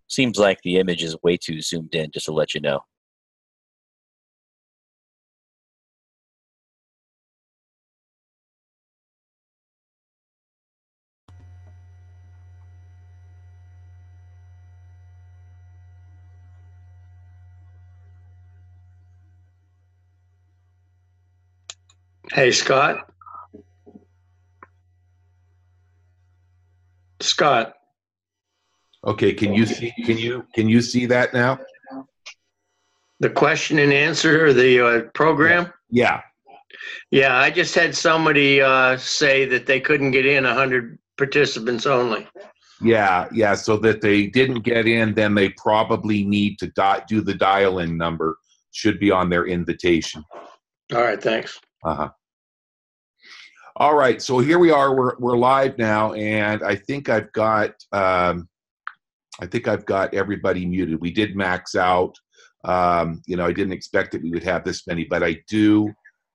Seems like the image is way too zoomed in, just to let you know. Hey, Scott. Scott. Okay, can you see that now? The question and answer, or the program? Yeah. Yeah, I just had somebody say that they couldn't get in 100 participants only. Yeah. So that they didn't get in, then they probably need to do the dial-in number. Should be on their invitation. All right, thanks. All right, so here we are. We're live now, and I think I've got everybody muted. We did max out. I didn't expect that we would have this many, but I do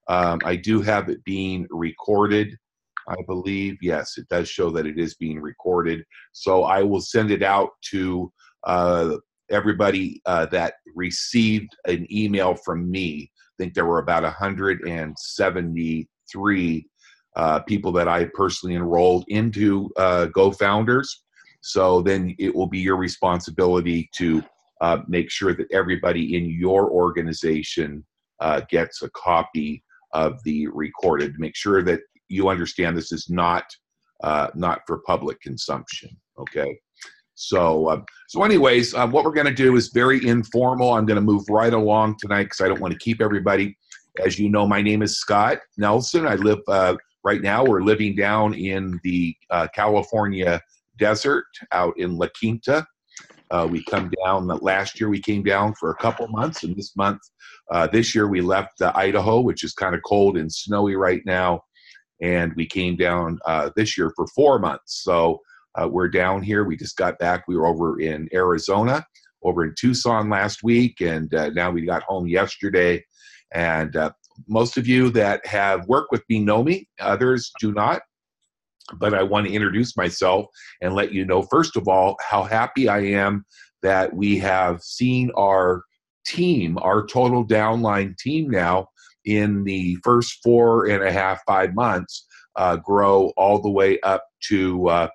have it being recorded. I believe, yes, it does show that it is being recorded. So I will send it out to everybody that received an email from me. I think there were about 173 people that I personally enrolled into GoFounders. So then it will be your responsibility to make sure that everybody in your organization gets a copy of the recorded. Make sure that you understand this is not for public consumption. Okay. So anyways, what we're going to do is very informal. I'm going to move right along tonight because I don't want to keep everybody. As you know, my name is Scott Nelson. I live right now. We're living down in the California desert out in La Quinta. We come down. Last year we came down for a couple months, and this year we left Idaho, which is kind of cold and snowy right now, and we came down this year for 4 months. So we're down here. We just got back. We were over in Arizona, over in Tucson last week, and now we got home yesterday. And most of you that have worked with me know me. Others do not. But I want to introduce myself and let you know, first of all, how happy I am that we have seen our team, our total downline team now in the first 4.5, 5 months, grow all the way up to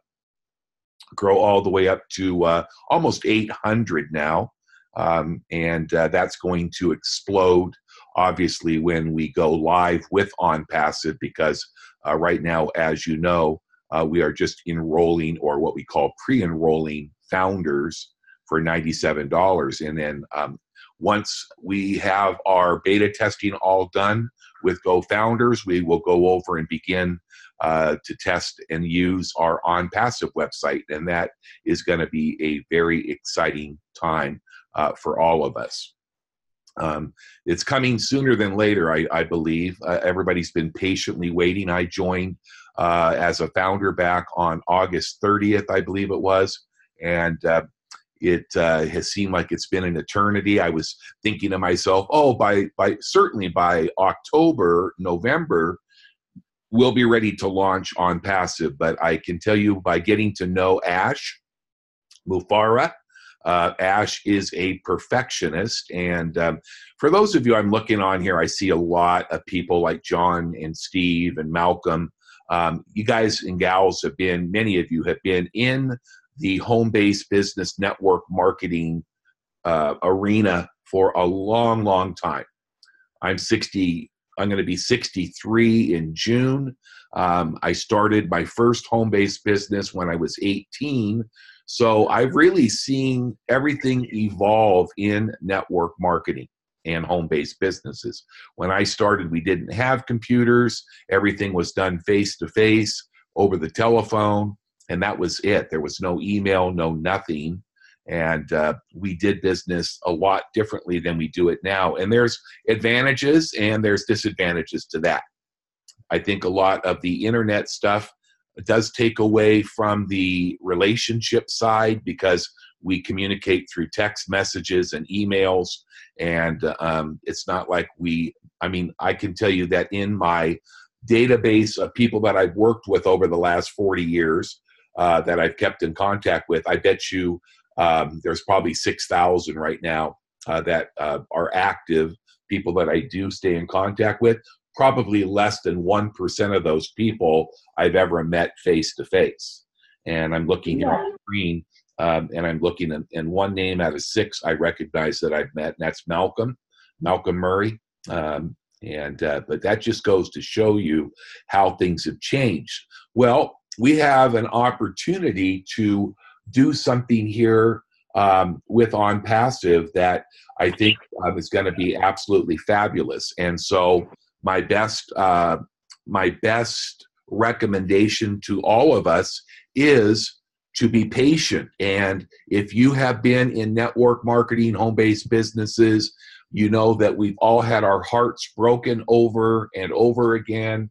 almost 800 now. And that's going to explode, obviously, when we go live with Onpassive, because right now, as you know, we are just enrolling, or what we call pre-enrolling founders for $97. And then once we have our beta testing all done with GoFounders, we will go over and begin to test and use our Onpassive website. And that is going to be a very exciting time for all of us. It's coming sooner than later, I believe. Everybody's been patiently waiting. I joined as a founder back on August 30th, I believe it was. And it has seemed like it's been an eternity. I was thinking to myself, certainly by October, November, we'll be ready to launch Onpassive. But I can tell you, by getting to know Ash Mufara, Ash is a perfectionist. And for those of you I'm looking on here, I see a lot of people like John and Steve and Malcolm. You guys and gals many of you have been in the home-based business network marketing arena for a long, long time. I'm going to be 63 in June. I started my first home-based business when I was 18. So I've really seen everything evolve in network marketing and home-based businesses. When I started, we didn't have computers. Everything was done face-to-face over the telephone, and that was it. There was no email, no nothing. And we did business a lot differently than we do it now. And there's advantages and there's disadvantages to that. I think a lot of the internet stuff does take away from the relationship side, because we communicate through text messages and emails. And it's not like I can tell you that in my database of people that I've worked with over the last 40 years that I've kept in contact with, I bet you There's probably 6,000 right now that are active, people that I do stay in contact with. Probably less than 1% of those people I've ever met face to face. And I'm looking here on the screen, and I'm looking at one name out of 6 I recognize that I've met, and that's Malcolm Murray. But that just goes to show you how things have changed. Well, we have an opportunity to do something here with Onpassive that I think is going to be absolutely fabulous. And so my best recommendation to all of us is to be patient. And if you have been in network marketing, home-based businesses, you know that we've all had our hearts broken over and over again.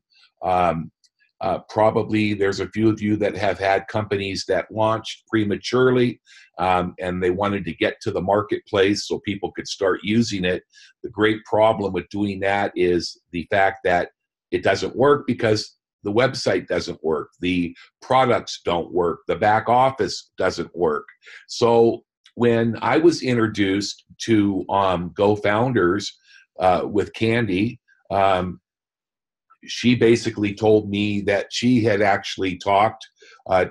Probably there's a few of you that have had companies that launched prematurely, and they wanted to get to the marketplace so people could start using it. The great problem with doing that is the fact that it doesn't work because the website doesn't work, the products don't work, the back office doesn't work. So when I was introduced to Go Founders with Candy, she basically told me that she had actually talked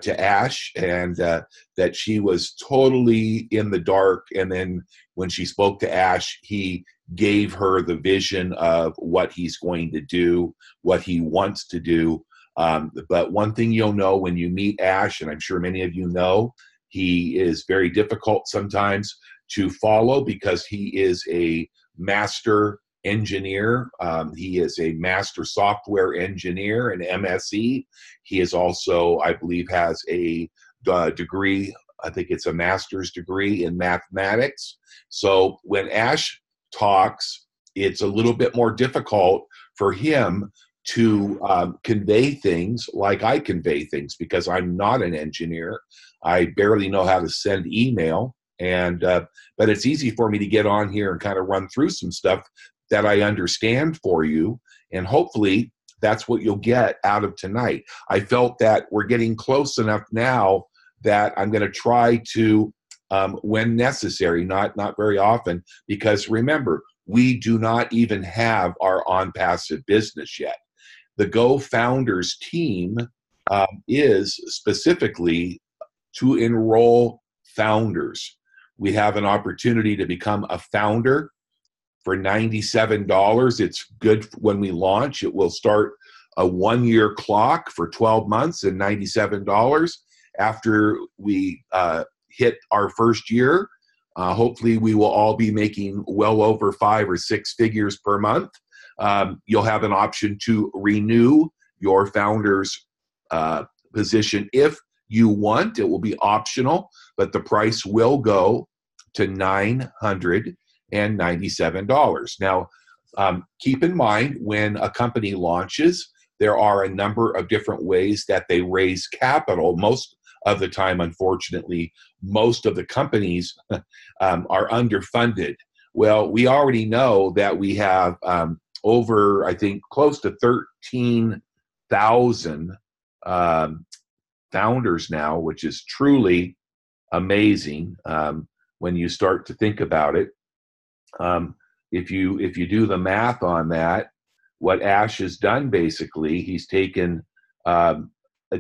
to Ash, and that she was totally in the dark. And then when she spoke to Ash, he gave her the vision of what he's going to do, what he wants to do. But one thing you'll know when you meet Ash, and I'm sure many of you know, he is very difficult sometimes to follow because he is a master engineer. He is a master software engineer, an MSE. He is also, I believe, has a degree, I think it's a master's degree in mathematics. So when Ash talks, it's a little bit more difficult for him to convey things like I convey things, because I'm not an engineer. I barely know how to send email, but it's easy for me to get on here and kind of run through some stuff that I understand for you, and hopefully that's what you'll get out of tonight. I felt that we're getting close enough now that I'm going to try to, when necessary, not very often, because remember, we do not even have our Onpassive business yet. The Go Founders team is specifically to enroll founders. We have an opportunity to become a founder for $97. It's good when we launch. It will start a 1-year clock for 12 months and $97. After we hit our first year, hopefully we will all be making well over 5 or 6 figures per month. You'll have an option to renew your founder's position if you want. It will be optional, but the price will go to $997. Now, keep in mind, when a company launches, there are a number of different ways that they raise capital. Most of the time, unfortunately, most of the companies are underfunded. Well, we already know that we have over, I think, close to 13,000 founders now, which is truly amazing when you start to think about it. If you do the math on that, what Ash has done, basically, he's taken a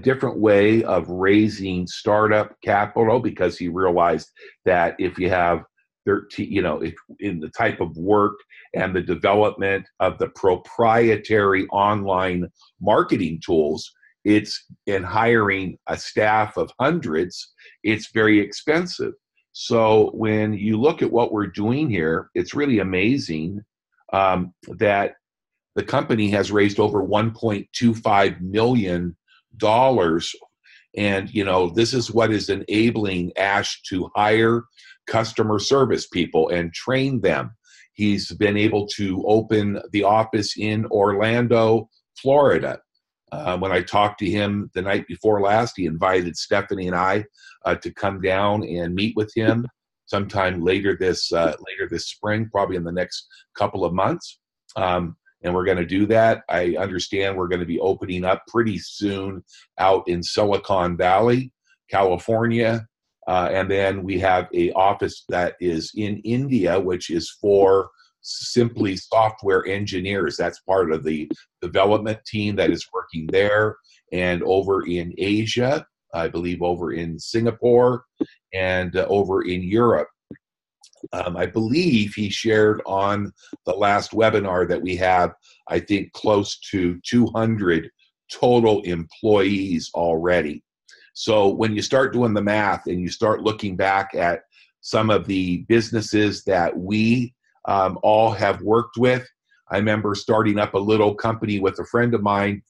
different way of raising startup capital, because he realized that if you have 13, if in the type of work and the development of the proprietary online marketing tools, it's in hiring a staff of hundreds, it's very expensive. So when you look at what we're doing here, it's really amazing that the company has raised over $1.25 million. And, this is what is enabling Ash to hire customer service people and train them. He's been able to open the office in Orlando, Florida. When I talked to him the night before last, he invited Stephanie and I to come down and meet with him sometime later this spring, probably in the next couple of months. And we're going to do that. I understand we're going to be opening up pretty soon out in Silicon Valley, California. And then we have a office that is in India, which is for simply software engineers. That's part of the development team that is working there. And over in Asia, I believe over in Singapore and over in Europe. I believe he shared on the last webinar that we have, I think, close to 200 total employees already. So when you start doing the math and you start looking back at some of the businesses that we all have worked with, I remember starting up a little company with a friend of mine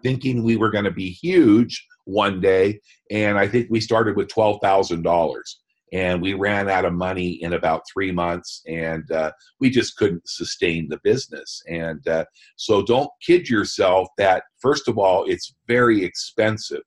thinking we were going to be huge one day, and I think we started with $12,000. And we ran out of money in about 3 months, and we just couldn't sustain the business. And so don't kid yourself that, first of all, it's very expensive.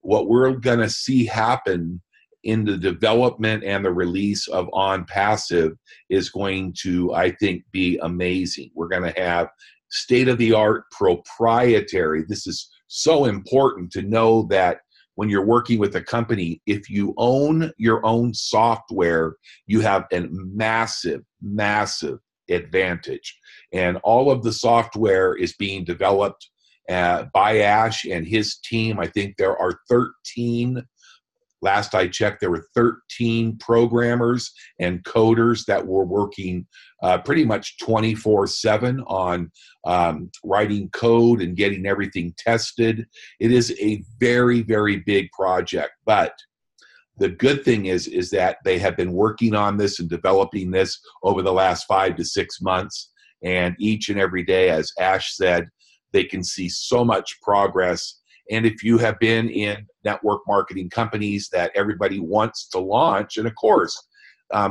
What we're going to see happen in the development and the release of Onpassive is going to, I think, be amazing. We're going to have state-of-the-art proprietary. This is so important to know that when you're working with a company, if you own your own software, you have a massive, massive advantage. And all of the software is being developed by Ash and his team. I think there are 13. Last I checked, there were 13 programmers and coders that were working pretty much 24/7 on writing code and getting everything tested. It is a very, very big project. But the good thing is that they have been working on this and developing this over the last 5 to 6 months. And each and every day, as Ash said, they can see so much progress. And if you have been in network marketing companies that everybody wants to launch, and of course,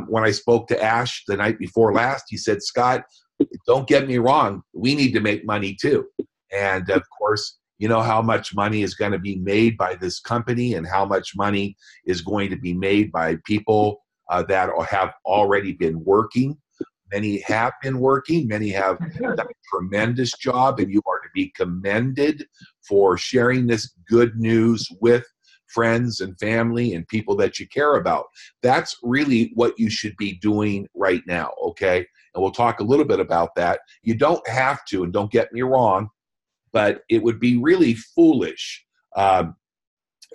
when I spoke to Ash the night before last, he said, Scott, don't get me wrong, we need to make money too. And of course, you know how much money is going to be made by this company and how much money is going to be made by people that have already been working. Many have been working. Many have done a tremendous job, and you are to be commended for sharing this good news with friends and family and people that you care about. That's really what you should be doing right now, okay? And we'll talk a little bit about that. You don't have to, and don't get me wrong, but it would be really foolish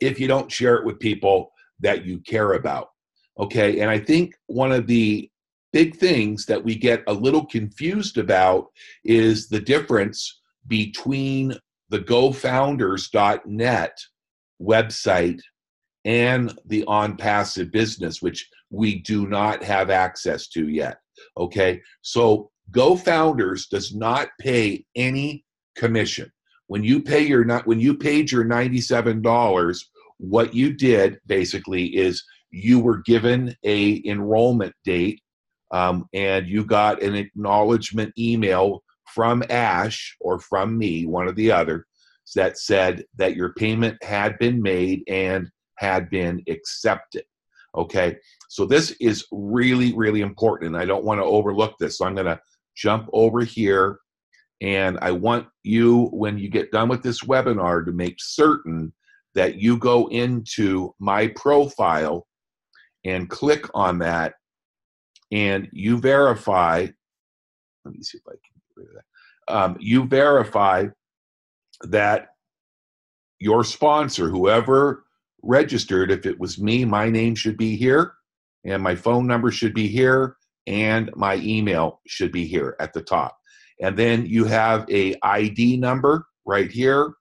if you don't share it with people that you care about, okay? And I think one of the big things that we get a little confused about is the difference between the GoFounders.net website and the Onpassive business, which we do not have access to yet. Okay, so GoFounders does not pay any commission. When you paid your $97, what you did basically is you were given a enrollment date. And you got an acknowledgement email from Ash or from me, one or the other, that said that your payment had been made and had been accepted. Okay, so this is really, really important, and I don't want to overlook this. So I'm going to jump over here, and I want you, when you get done with this webinar, to make certain that you go into my profile and click on that, and you verify. Let me see if I can get rid of that. You verify that your sponsor, whoever registered, if it was me, my name should be here, and my phone number should be here, and my email should be here at the top. And then you have a ID number right here,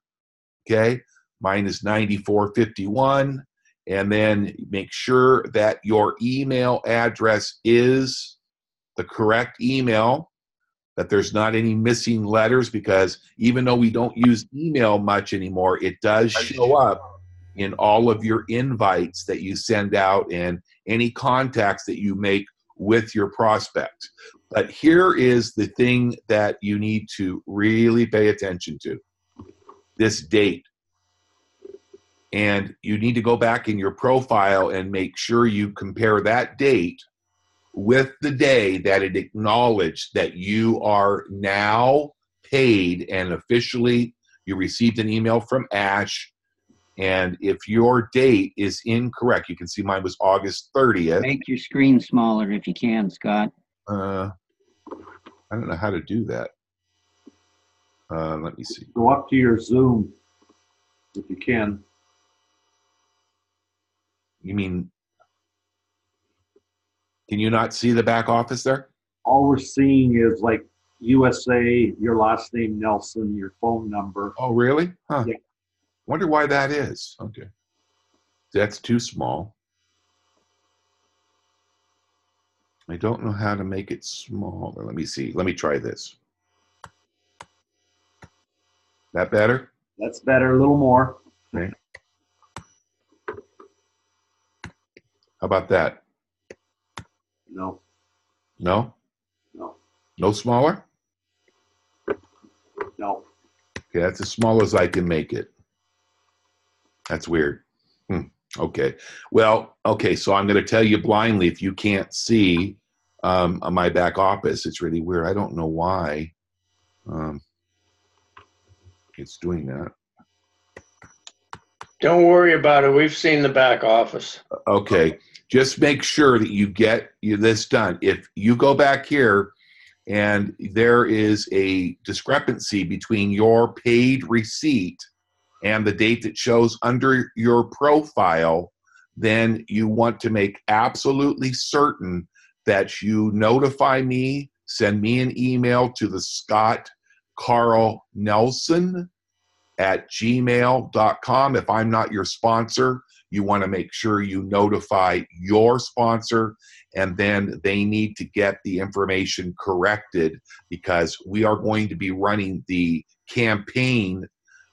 okay? Mine is 9451. And then make sure that your email address is the correct email, that there's not any missing letters, because even though we don't use email much anymore, it does show up in all of your invites that you send out and any contacts that you make with your prospects. But here is the thing that you need to really pay attention to: this date. And you need to go back in your profile and make sure you compare that date with the day that it acknowledged that you are now paid, and officially you received an email from Ash And if your date is incorrect, you can see mine was August 30th. Make your screen smaller if you can, Scott. I don't know how to do that. Let me see. Go up to your Zoom if you can. You mean, can you not see the back office there? All we're seeing is like USA, your last name, Nelson, your phone number. Oh, really? Huh. Yeah. Wonder why that is. Okay. That's too small. I don't know how to make it smaller. Let me see. Let me try this. That better? That's better, a little more. Okay. How about that? No, No? no, No smaller? no. Okay, that's as small as I can make it. That's weird. Okay. Well, okay, so I'm going to tell you blindly if you can't see my back office. It's really weird. I don't know why it's doing that. Don't worry about it. We've seen the back office. Okay. Just make sure that you get this done. If you go back here and there is a discrepancy between your paid receipt and the date that shows under your profile, then you want to make absolutely certain that you notify me, send me an email to the Scott Carl Nelson at gmail.com. If I'm not your sponsor, you want to make sure you notify your sponsor, and then they need to get the information corrected, because we are going to be running the campaign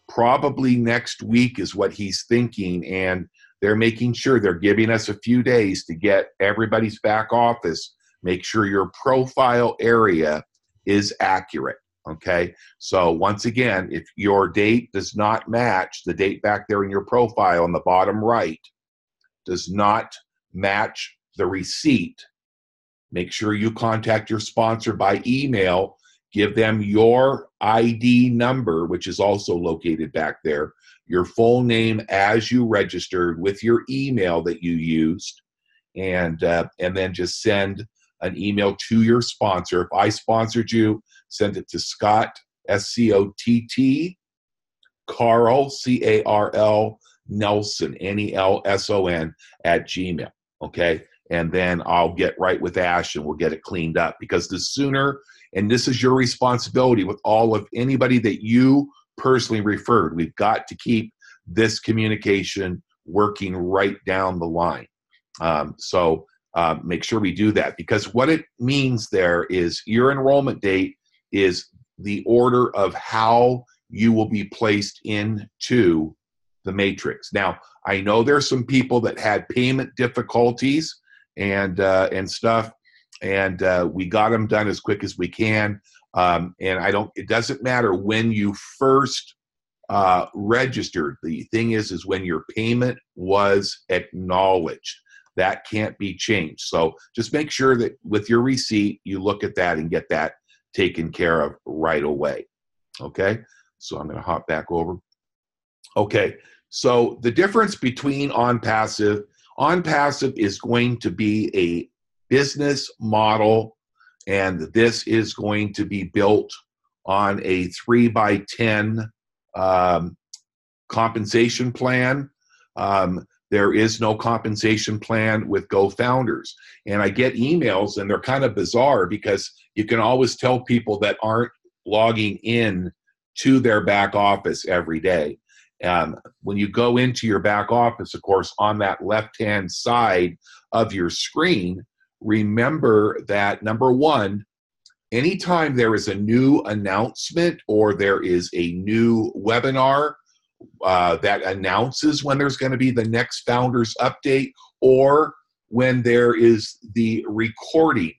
probably next week is what he's thinking, and they're making sure they're giving us a few days to get everybody's back office. Make sure your profile area is accurate. Okay, so once again, if your date does not match, the date back there in your profile on the bottom right does not match the receipt, make sure you contact your sponsor by email, give them your ID number, which is also located back there, your full name as you registered with your email that you used, and then just send an email to your sponsor. If I sponsored you, send it to Scott, S-C-O-T-T, Carl, C-A-R-L, Nelson, N-E-L-S-O-N, at Gmail, okay? And then I'll get right with Ash and we'll get it cleaned up, because the sooner, and this is your responsibility with all of anybody that you personally referred, we've got to keep this communication working right down the line. Make sure we do that, because what it means there is your enrollment date is the order of how you will be placed into the matrix. Now, I know there's some people that had payment difficulties and stuff, and we got them done as quick as we can. It doesn't matter when you first registered. The thing is when your payment was acknowledged. That can't be changed. So just make sure that with your receipt, you look at that and get that taken care of right away. Okay, so I'm going to hop back over. Okay, so the difference between Onpassive is going to be a business model, and this is going to be built on a 3x10 compensation plan. There is no compensation plan with GoFounders. And I get emails, and they're kind of bizarre, because you can always tell people that aren't logging in to their back office every day. When you go into your back office, of course, on that left-hand side of your screen, remember that, number one, anytime there is a new announcement or there is a new webinar that announces when there's going to be the next Founders Update, or when there is the recording.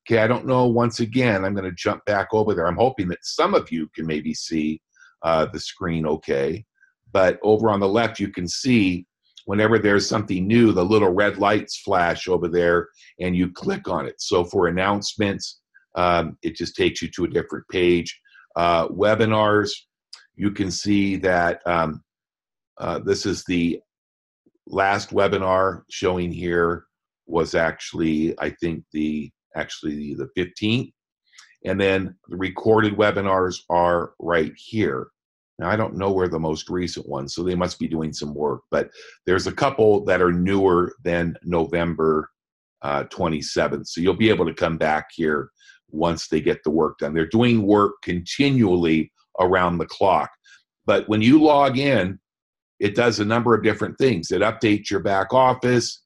Okay, I don't know, once again, I'm going to jump back over there. I'm hoping that some of you can maybe see the screen okay. But over on the left, you can see whenever there's something new, the little red lights flash over there, and you click on it. So for announcements, it just takes you to a different page. Webinars, you can see that This is the last webinar showing here was actually, I think the 15th. And then the recorded webinars are right here. Now, I don't know where the most recent ones, so they must be doing some work, but there's a couple that are newer than November 27th. So you'll be able to come back here once they get the work done. They're doing work continually around the clock. But when you log in, it does a number of different things. It updates your back office.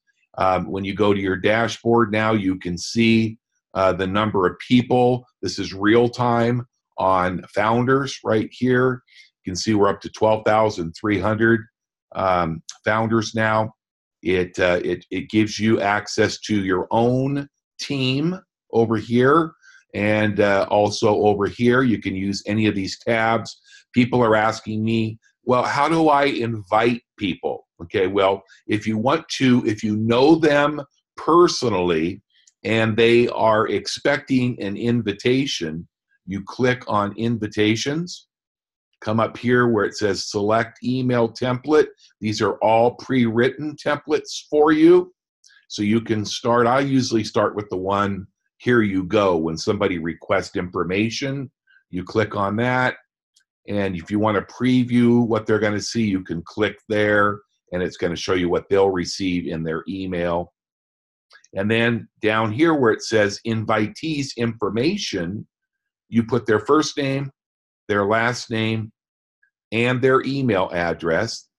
When you go to your dashboard now, you can see the number of people. This is real time on founders right here. You can see we're up to 12,300 founders now. It gives you access to your own team over here, and also over here you can use any of these tabs. People are asking me, well, how do I invite people? Okay, well, if you know them personally and they are expecting an invitation, you click on invitations, come up here where it says select email template. These are all pre-written templates for you. So you can start, I usually start with the one, here you go. When somebody requests information, you click on that. And if you want to preview what they're going to see, you can click there, and it's going to show you what they'll receive in their email. And then down here where it says invitees information, you put their first name, their last name, and their email address.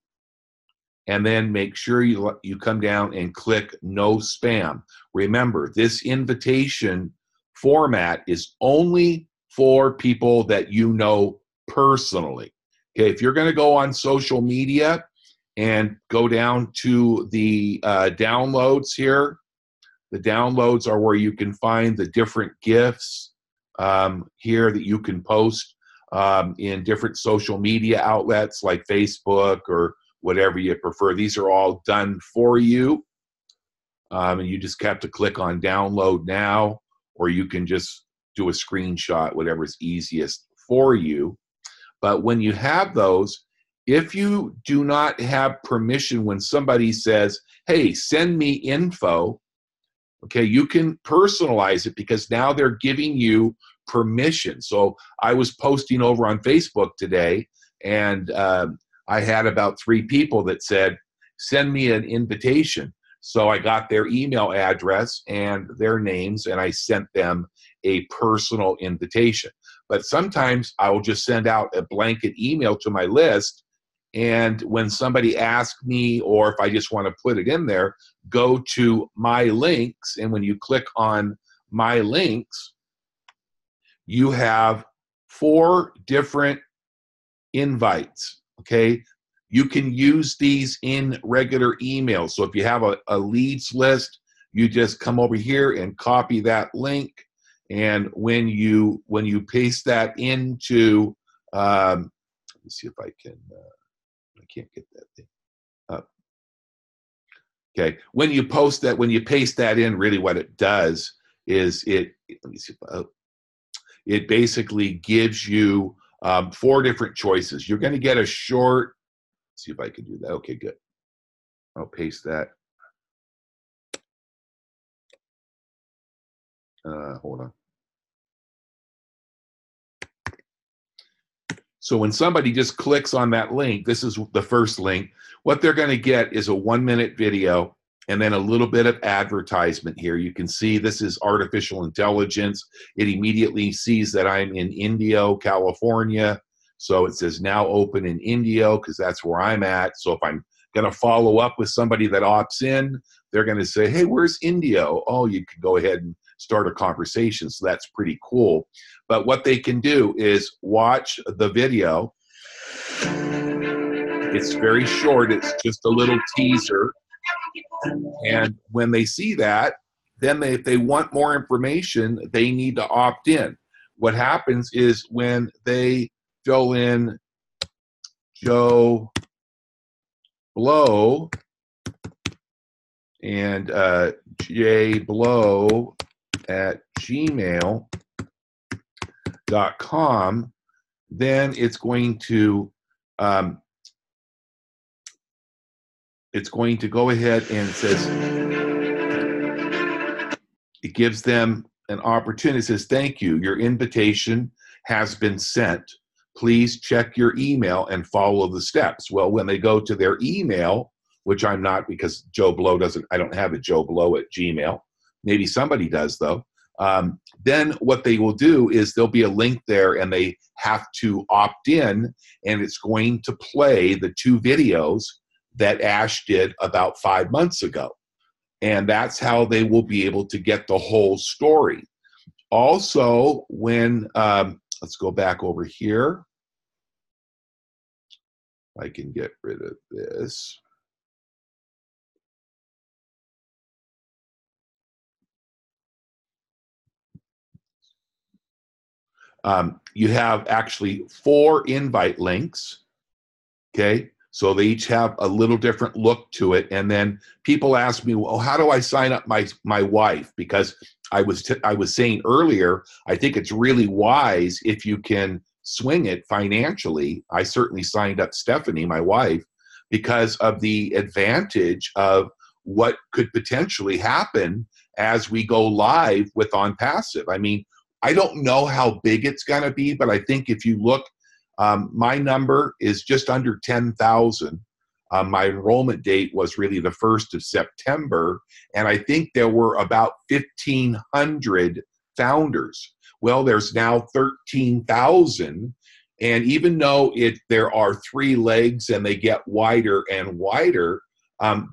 And then make sure you come down and click no spam. Remember, this invitation format is only for people that you know personally. Okay, if you're going to go on social media and go down to the downloads here, the downloads are where you can find the different GIFs here that you can post in different social media outlets like Facebook or whatever you prefer. These are all done for you. And you just have to click on download now, or you can just do a screenshot, whatever's easiest for you. But when you have those, if you do not have permission when somebody says, hey, send me info, okay, you can personalize it because now they're giving you permission. So I was posting over on Facebook today, and I had about 3 people that said, send me an invitation. So I got their email address and their names, and I sent them a personal invitation. But sometimes I will just send out a blanket email to my list, and when somebody asks me, or if I just want to put it in there, go to my links, and when you click on my links, you have 4 different invites, okay? You can use these in regular emails. So if you have a leads list, you just come over here and copy that link. And when you paste that into, let me see if I can, I can't get that thing up. Okay, when you paste that in, really what it does is let me see if it basically gives you 4 different choices. You're going to get a short, let's see if I can do that. Okay, good. I'll paste that. Hold on. So when somebody just clicks on that link, this is the first link, what they're going to get is a 1-minute video and then a little bit of advertisement here. You can see this is artificial intelligence. It immediately sees that I'm in Indio, California. So it says now open in Indio because that's where I'm at. So if I'm going to follow up with somebody that opts in, they're going to say, hey, where's Indio? Oh, you can go ahead and start a conversation. So that's pretty cool. But what they can do is watch the video. It's very short. It's just a little teaser. And when they see that, then if they want more information, they need to opt in. What happens is when they fill in Joe Blow and jblow@gmail.com, then it's going to it's going to go ahead and it says, it gives them an opportunity. It says, thank you. Your invitation has been sent. Please check your email and follow the steps. Well, when they go to their email, which I'm not, because Joe Blow doesn't, I don't have a Joe Blow at Gmail. Maybe somebody does though. Then what they will do is there'll be a link there and they have to opt in, and it's going to play the 2 videos that Ash did about 5 months ago. And that's how they will be able to get the whole story. Also, when, let's go back over here. I can get rid of this. You have actually 4 invite links, okay? So they each have a little different look to it. And then people ask me, well, how do I sign up my wife? Because I was saying earlier, I think it's really wise if you can swing it financially. I certainly signed up Stephanie, my wife, because of the advantage of what could potentially happen as we go live with Onpassive. I mean, I don't know how big it's going to be, but I think if you look, my number is just under 10,000. My enrollment date was really the 1st of September, and I think there were about 1,500 founders. Well, there's now 13,000, and even though there are 3 legs and they get wider and wider,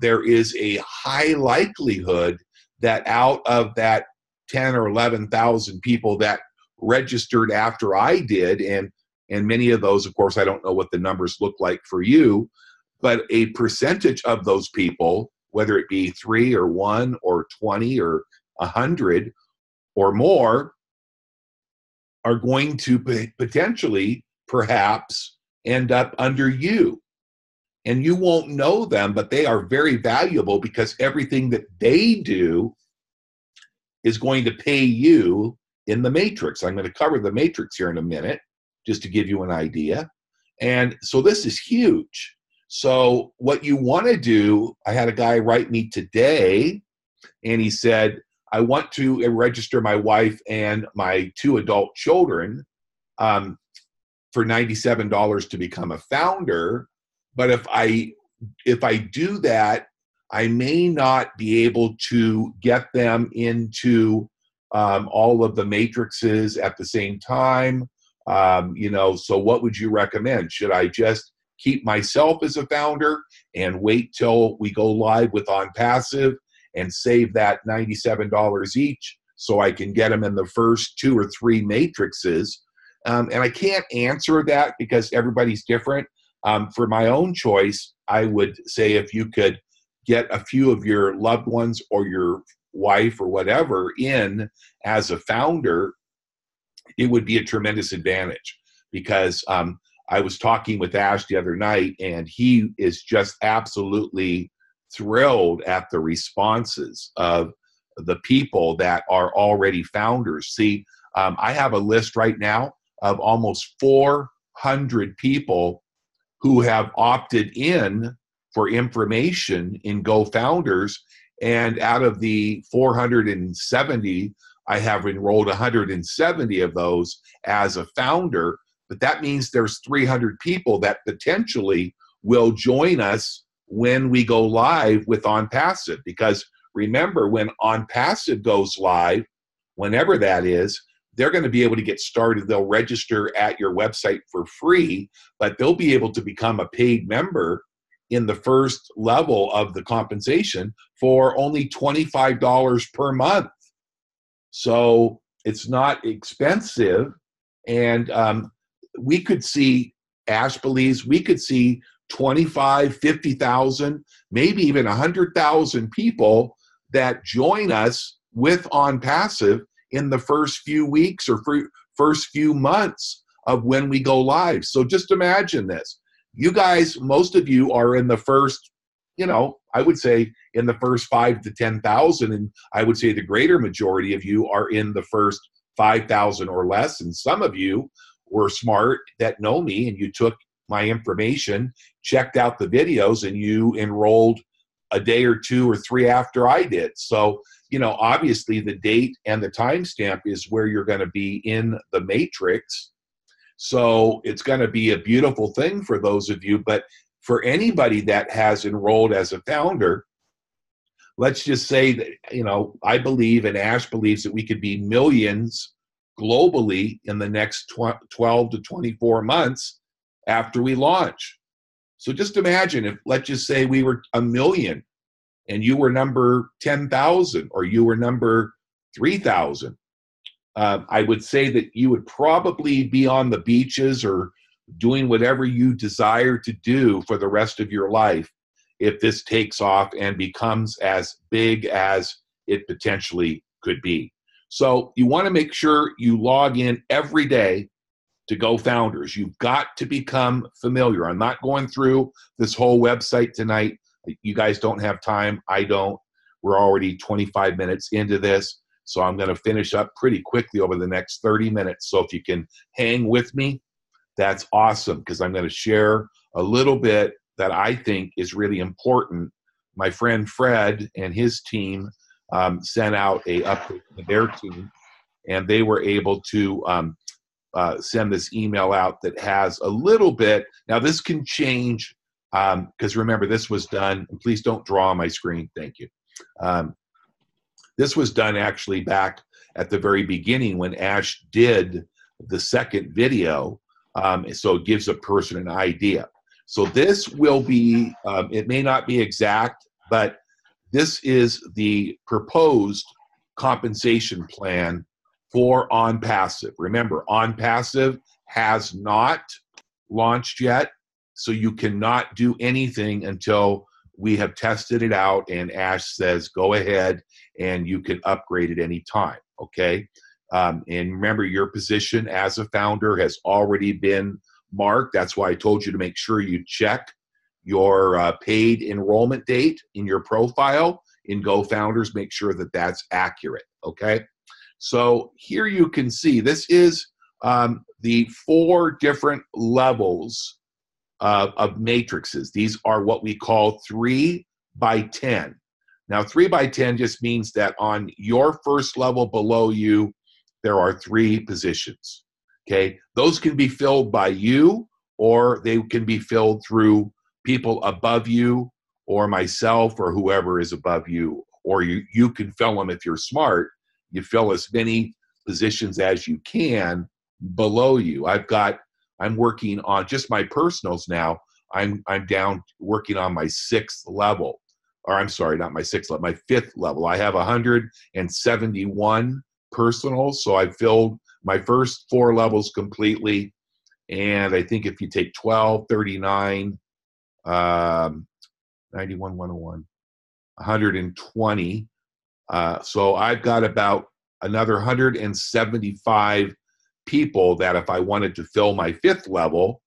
there is a high likelihood that out of that 10 or 11,000 people that registered after I did, and many of those, of course, I don't know what the numbers look like for you, but a percentage of those people, whether it be 3 or 1 or 20 or 100 or more, are going to potentially, perhaps, end up under you. And you won't know them, but they are very valuable because everything that they do is going to pay you in the matrix. I'm going to cover the matrix here in a minute, just to give you an idea. And so this is huge. So what you want to do, I had a guy write me today, and he said, I want to register my wife and my 2 adult children for $97 to become a founder. But if I do that, I may not be able to get them into all of the matrices at the same time. So what would you recommend? Should I just keep myself as a founder and wait till we go live with Onpassive and save that $97 each so I can get them in the first 2 or 3 matrices? And I can't answer that because everybody's different. For my own choice, I would say if you could get a few of your loved ones or your wife or whatever in as a founder, it would be a tremendous advantage. Because I was talking with Ash the other night, and he is just absolutely thrilled at the responses of the people that are already founders. See, I have a list right now of almost 400 people who have opted in for information in Go Founders, and out of the 470, I have enrolled 170 of those as a founder. But that means there's 300 people that potentially will join us when we go live with Onpassive. Because remember, when Onpassive goes live, whenever that is, they're going to be able to get started. They'll register at your website for free, but they'll be able to become a paid member in the first level of the compensation for only $25 per month. So it's not expensive. And we could see, Ash believes, we could see 25, 50,000, maybe even 100,000 people that join us with Onpassive in the first few weeks or first few months of when we go live. So just imagine this. You guys, most of you are in the first, I would say in the first 5 to 10,000, and I would say the greater majority of you are in the first 5,000 or less. And some of you were smart that know me, and you took my information, checked out the videos, and you enrolled a day or 2 or 3 after I did. So, obviously the date and the timestamp is where you're going to be in the matrix. So it's going to be a beautiful thing for those of you. But for anybody that has enrolled as a founder, let's just say that, I believe and Ash believes that we could be millions globally in the next 12 to 24 months after we launch. So just imagine if, let's just say we were 1 million and you were number 10,000 or you were number 3,000. I would say that you would probably be on the beaches or doing whatever you desire to do for the rest of your life if this takes off and becomes as big as it potentially could be. So you want to make sure you log in every day to GoFounders. You've got to become familiar. I'm not going through this whole website tonight. You guys don't have time. I don't. We're already 25 minutes into this. So I'm going to finish up pretty quickly over the next 30 minutes. So if you can hang with me, that's awesome, because I'm going to share a little bit that I think is really important. My friend Fred and his team sent out a update to their team, and they were able to send this email out that has a little bit. Now this can change, because remember, this was done, and please don't draw on my screen, thank you. This was done actually back at the very beginning when Ash did the second video, so it gives a person an idea. So this will be, it may not be exact, but this is the proposed compensation plan for Onpassive. Remember, Onpassive has not launched yet, so you cannot do anything until we have tested it out and Ash says, go ahead and you can upgrade at any time, okay? And remember, your position as a founder has already been marked. That's why I told you to make sure you check your paid enrollment date in your profile in GoFounders. Make sure that that's accurate, okay? So here you can see, this is the 4 different levels of matrices. These are what we call 3 by 10. Now 3 by 10 just means that on your first level below you, there are 3 positions, okay? Those can be filled by you, or they can be filled through people above you or myself or whoever is above you, or you can fill them if you're smart. You fill as many positions as you can below you. I'm working on just my personals now. I'm down working on my 6th level, or I'm sorry, not my 6th level, my 5th level. I have 171 personals, so I've filled my first 4 levels completely. And I think if you take 12, 39, 91, 101, 120, so I've got about another 175 people that if I wanted to fill my 5th level,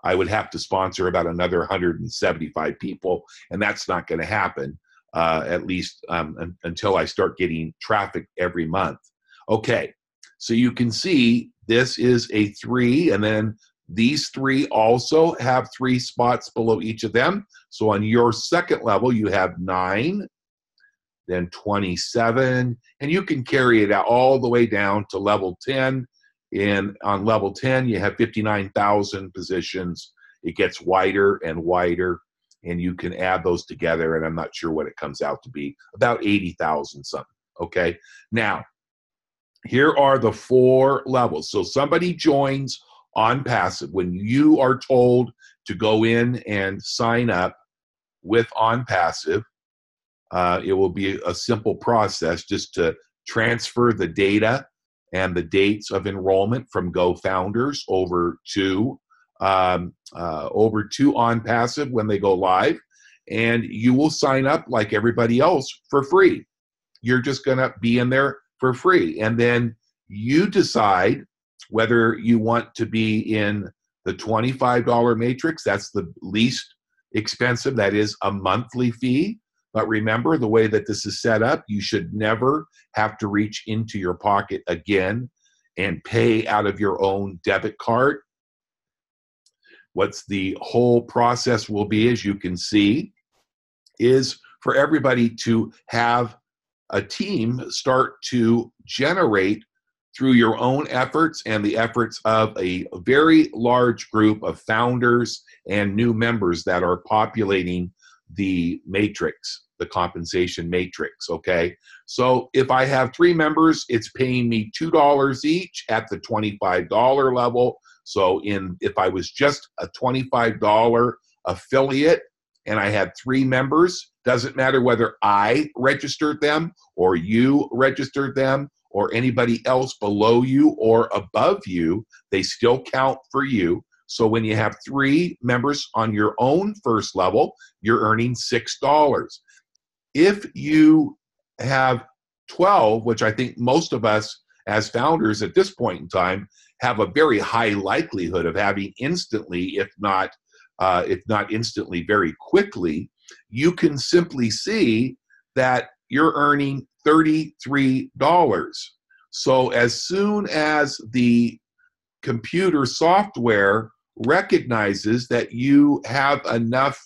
I would have to sponsor about another 175 people, and that's not going to happen, at least until I start getting traffic every month. Okay, so you can see this is a 3, and then these 3 also have 3 spots below each of them. So on your 2nd level, you have 9, then 27, and you can carry it out all the way down to level 10. And on level 10, you have 59,000 positions. It gets wider and wider, and you can add those together, and I'm not sure what it comes out to be, about 80,000 something, okay? Now, here are the 4 levels. So somebody joins Onpassive. When you are told to go in and sign up with Onpassive, it will be a simple process just to transfer the data and the dates of enrollment from GoFounders over to Onpassive when they go live, and you will sign up like everybody else for free. You're just going to be in there for free, and then you decide whether you want to be in the $25 matrix. That's the least expensive. That is a monthly fee. But remember, the way that this is set up, you should never have to reach into your pocket again and pay out of your own debit card. what's the whole process will be, as you can see, is for everybody to have a team start to generate through your own efforts and the efforts of a very large group of founders and new members that are populating the matrix, the compensation matrix, okay? So if I have 3 members, it's paying me $2 each at the $25 level. So if I was just a $25 affiliate and I had 3 members, doesn't matter whether I registered them or you registered them or anybody else below you or above you, they still count for you. So when you have 3 members on your own first level, you're earning $6. If you have 12, which I think most of us as founders at this point in time have a very high likelihood of having instantly, if not instantly, very quickly, you can simply see that you're earning $33. So as soon as the computer software recognizes that you have enough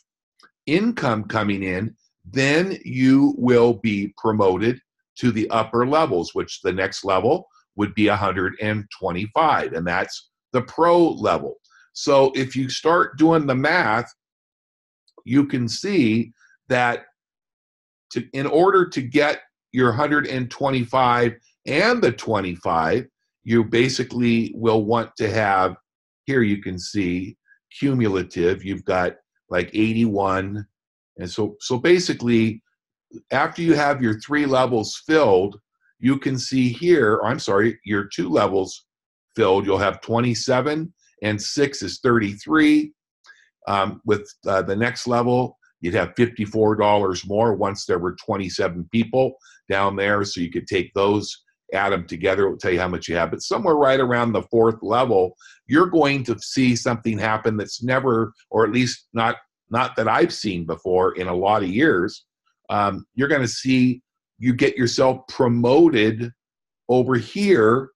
income coming in, then you will be promoted to the upper levels, which the next level would be 125, and that's the pro level. So if you start doing the math, you can see that in order to get your 125 and the 25, you basically will want to have, here you can see, cumulative, you've got like 81. And so basically, after you have your 3 levels filled, you can see here, or I'm sorry, your 2 levels filled, you'll have 27, and 6 is 33. With the next level, you'd have $54 more once there were 27 people down there. So you could take those, add them together, it will tell you how much you have. But somewhere right around the 4th level, you're going to see something happen that's never, or at least not that I've seen before in a lot of years. You're going to see you get yourself promoted over here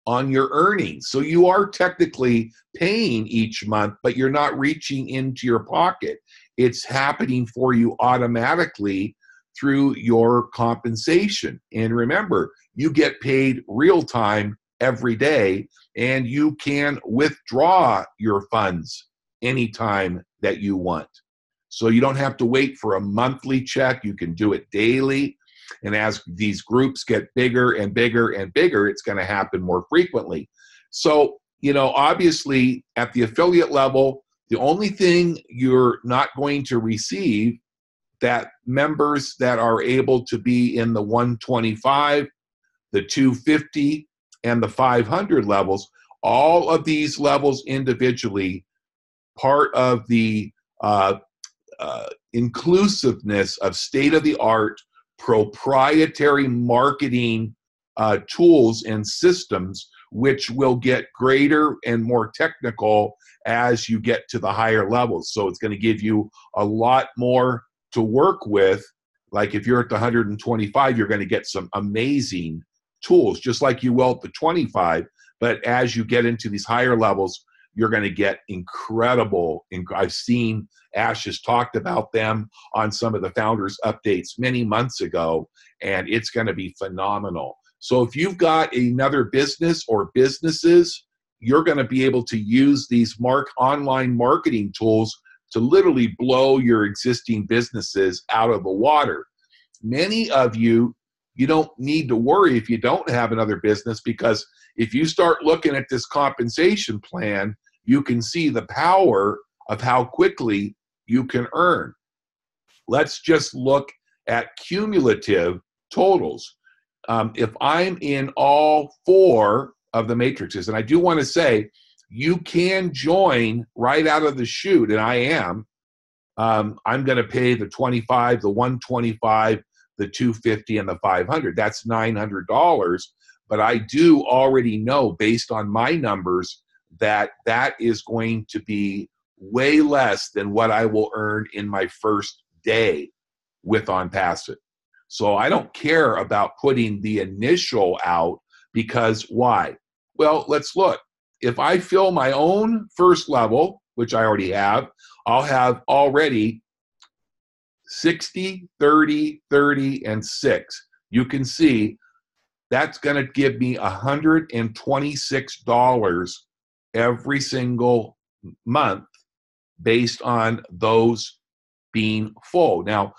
on your earnings. So you are technically paying each month, but you're not reaching into your pocket. It's happening for you automatically through your compensation. And remember, you get paid real time every day, and you can withdraw your funds anytime that you want. So you don't have to wait for a monthly check. You can do it daily. And as these groups get bigger and bigger and bigger, it's going to happen more frequently. So, obviously at the affiliate level, the only thing you're not going to receive, that members that are able to be in the 125, the 250, and the 500 levels, all of these levels individually, part of the inclusiveness of state-of-the-art proprietary marketing tools and systems, which will get greater and more technical as you get to the higher levels. So it's going to give you a lot more to work with. Like if you're at the 125, you're going to get some amazing tools, just like you will at the 25. But as you get into these higher levels, you're going to get incredible. I've seen Ash has talked about them on some of the founders updates many months ago, and it's going to be phenomenal. So if you've got another business or businesses, you're going to be able to use these online marketing tools to literally blow your existing businesses out of the water. Many of you don't need to worry if you don't have another business, because if you start looking at this compensation plan, you can see the power of how quickly you can earn. Let's just look at cumulative totals. If I'm in all 4 of the matrices, and I do want to say, you can join right out of the chute, and I am. I'm going to pay the 25, the 125, the 250, and the 500. That's $900. But I do already know, based on my numbers, that is going to be way less than what I will earn in my first day with Onpassive. So I don't care about putting the initial out, because why? Well, let's look. If I fill my own first level, which I already have, I'll have already 60, 30, 30, and 6. You can see that's going to give me $126 every single month based on those being full. Now,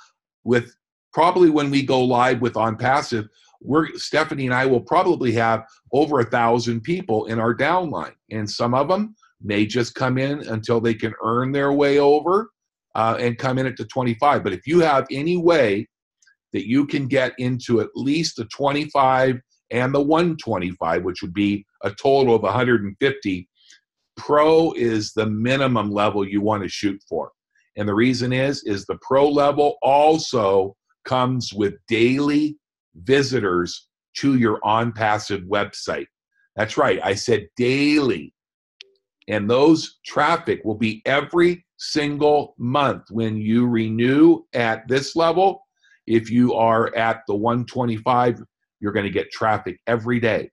with probably when we go live with Onpassive, Stephanie and I will probably have over 1,000 people in our downline, and some of them may just come in until they can earn their way over and come in at the 25. But if you have any way that you can get into at least the 25 and the 125, which would be a total of 150, Pro is the minimum level you want to shoot for. And the reason is the Pro level also comes with daily visitors to your Onpassive website. That's right, I said daily. And those traffic will be every single month. When you renew at this level, if you are at the 125, you're going to get traffic every day.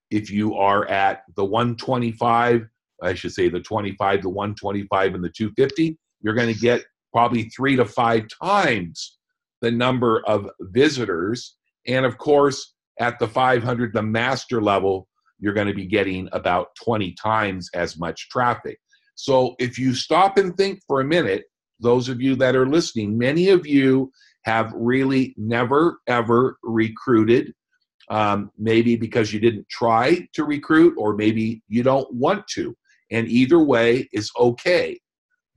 If you are at the 125, I should say the 25, the 125, and the 250, you're going to get probably 3 to 5 times the number of visitors. And of course, at the 500, the master level, you're going to be getting about 20 times as much traffic. So if you stop and think for a minute, those of you that are listening, many of you have really never, ever recruited, maybe because you didn't try to recruit, or maybe you don't want to. And either way is okay.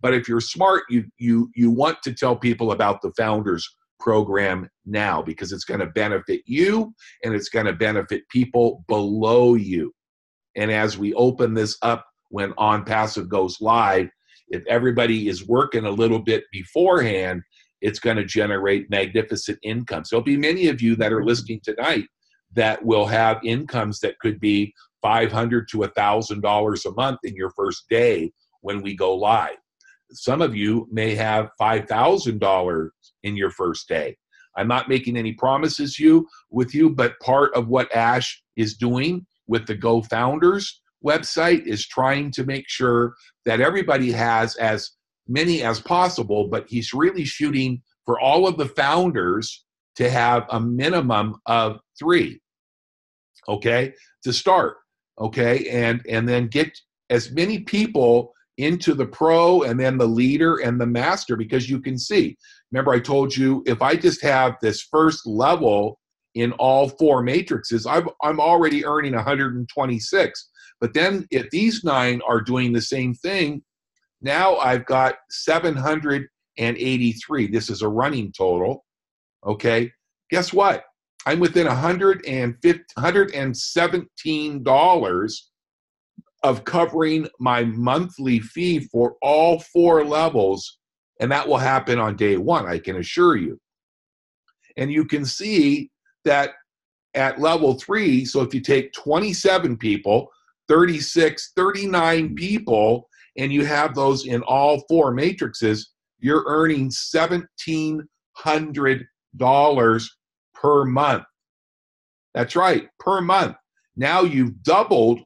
But if you're smart, you want to tell people about the Founders Program now, because it's going to benefit you and it's going to benefit people below you. And as we open this up when Onpassive goes live, if everybody is working a little bit beforehand, it's going to generate magnificent incomes. There'll be many of you that are listening tonight that will have incomes that could be $500 to $1,000 a month in your first day when we go live. Some of you may have $5,000 in your first day. I'm not making any promises with you, but part of what Ash is doing with the Go Founders website is trying to make sure that everybody has as many as possible, but he's really shooting for all of the founders to have a minimum of 3, okay, to start, okay, and then get as many people into the Pro and then the Leader and the Master, because you can see, remember I told you, if I just have this first level in all 4 matrices, I'm already earning 126. But then if these 9 are doing the same thing, now I've got 783. This is a running total, okay? Guess what? I'm within $117 of covering my monthly fee for all 4 levels, and that will happen on day 1, I can assure you. And you can see that at level 3, so if you take 27 people, 36, 39 people, and you have those in all 4 matrices, you're earning $1,700 per month. That's right, per month. Now you've doubled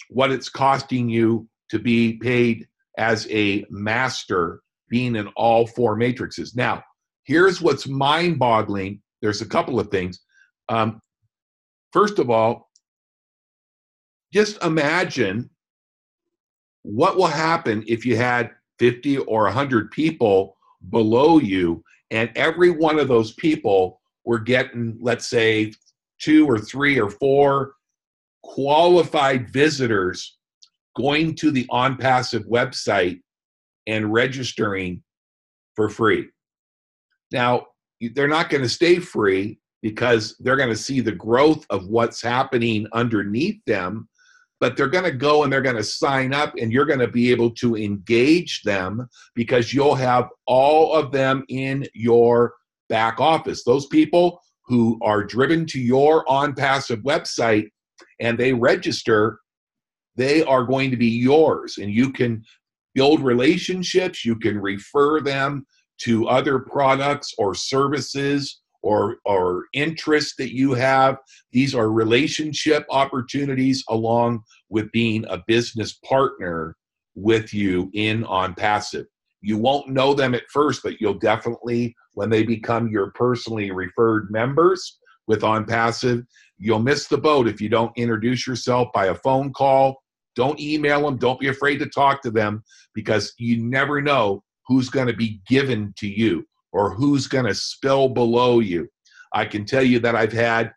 what it's costing you to be paid as a master, being in all 4 matrices. Now, here's what's mind-boggling. There's a couple of things. First of all, just imagine what will happen if you had 50 or 100 people below you, and every one of those people were getting, let's say, 2 or 3 or 4 qualified visitors going to the Onpassive website and registering for free. Now, they're not going to stay free because they're going to see the growth of what's happening underneath them, but they're going to go and they're going to sign up, and you're going to be able to engage them because you'll have all of them in your back office. Those people who are driven to your Onpassive website and they register, they are going to be yours, and you can build relationships. You can refer them to other products or services or interests that you have. These are relationship opportunities along with being a business partner with you in Onpassive. You won't know them at first, but you'll definitely, when they become your personally referred members with Onpassive, you'll miss the boat if you don't introduce yourself by a phone call. Don't email them. Don't be afraid to talk to them, because you never know who's going to be given to you or who's going to spill below you. I can tell you that I've had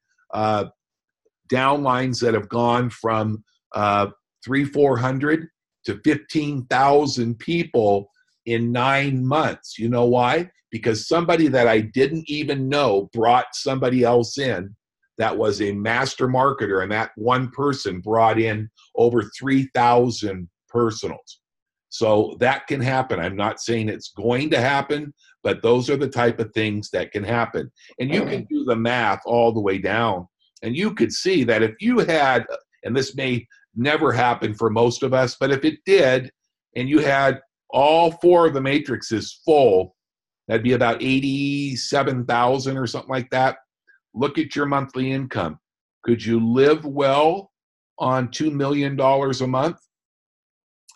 downlines that have gone from 400 to 15,000 people in 9 months. You know why? Because somebody that I didn't even know brought somebody else in that was a master marketer, and that one person brought in over 3,000 personals. So that can happen. I'm not saying it's going to happen, but those are the type of things that can happen. And you can do the math all the way down, and you could see that if you had, and this may never happen for most of us, but if it did, and you had all 4 of the matrices full, that'd be about 87,000 or something like that. Look at your monthly income. Could you live well on $2 million a month?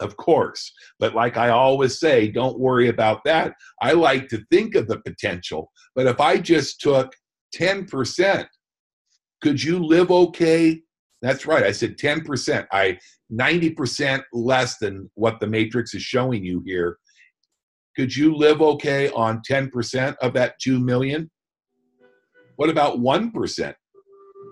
Of course. But like I always say, don't worry about that. I like to think of the potential. But if I just took 10%, could you live okay? That's right. I said 10%. 90% less than what the matrix is showing you here. Could you live okay on 10% of that 2 million? What about 1%?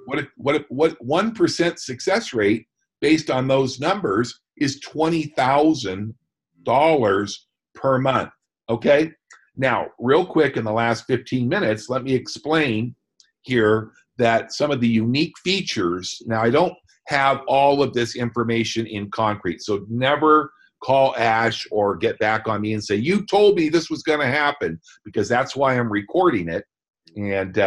What 1% success rate based on those numbers is $20,000 per month. Okay? Now, real quick in the last 15 minutes, let me explain here that some of the unique features. Now, I don't have all of this information in concrete, so never call Ash or get back on me and say, you told me this was going to happen, because that's why I'm recording it. And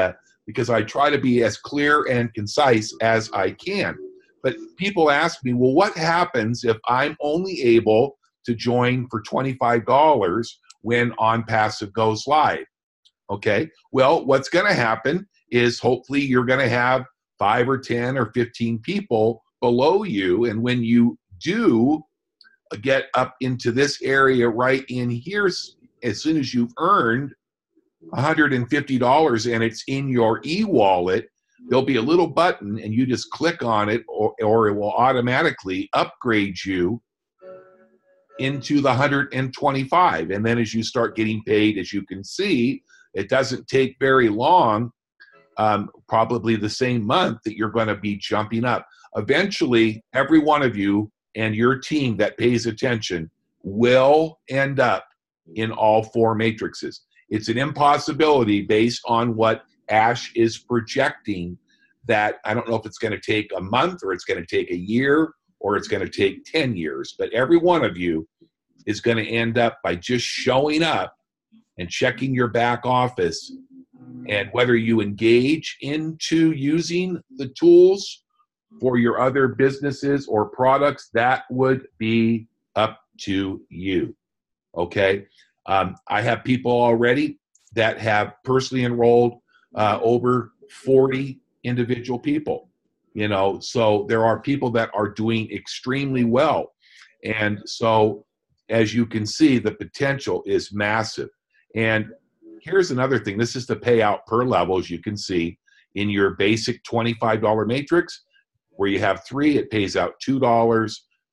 because I try to be as clear and concise as I can. But people ask me, well, what happens if I'm only able to join for $25 when Onpassive goes live? Okay, well, what's going to happen is hopefully you're going to have 5 or 10 or 15 people below you. And when you do get up into this area right in here, as soon as you've earned $150 and it's in your e-wallet, there'll be a little button and you just click on it, or it will automatically upgrade you into the 125. And then as you start getting paid, as you can see, it doesn't take very long, probably the same month, that you're going to be jumping up. Eventually, every one of you and your team that pays attention will end up in all 4 matrices. It's an impossibility based on what Ash is projecting, that I don't know if it's going to take a month or it's going to take a year or it's going to take 10 years, but every one of you is going to end up by just showing up and checking your back office. And whether you engage into using the tools for your other businesses or products, that would be up to you. Okay? I have people already that have personally enrolled over 40 individual people. You know, so there are people that are doing extremely well. And so, as you can see, the potential is massive. And here's another thing. This is the payout per level, as you can see in your basic $25 matrix, where you have 3, it pays out $2,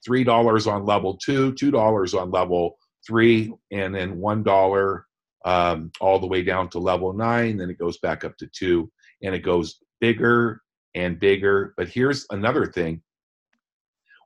$3 on level 2, $2 on level 3, and then $1 all the way down to level 9. Then it goes back up to 2, and it goes bigger and bigger. But here's another thing.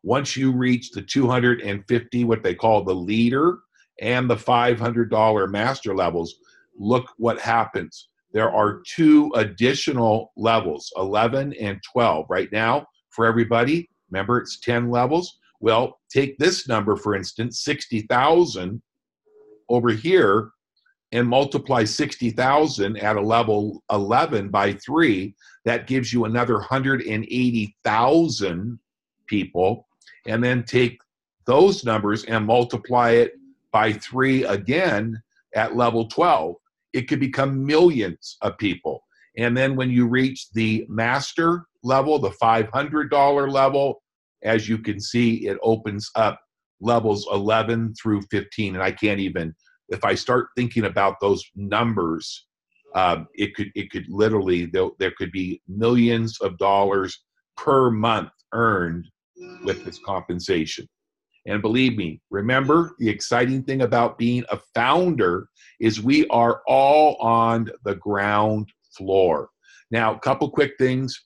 Once you reach the 250, what they call the leader, and the $500 master levels, look what happens. There are 2 additional levels, 11 and 12. Right now, for everybody, remember it's 10 levels. Well, take this number, for instance, 60,000 over here, and multiply 60,000 at a level 11 by 3. That gives you another 180,000 people. And then take those numbers and multiply it by 3 again at level 12. It could become millions of people. And then when you reach the master level, the $500 level, as you can see, it opens up levels 11 through 15. And I can't even, if I start thinking about those numbers, it could literally, there could be millions of dollars per month earned with this compensation. And believe me, remember, the exciting thing about being a founder is we are all on the ground floor. Now, a couple quick things.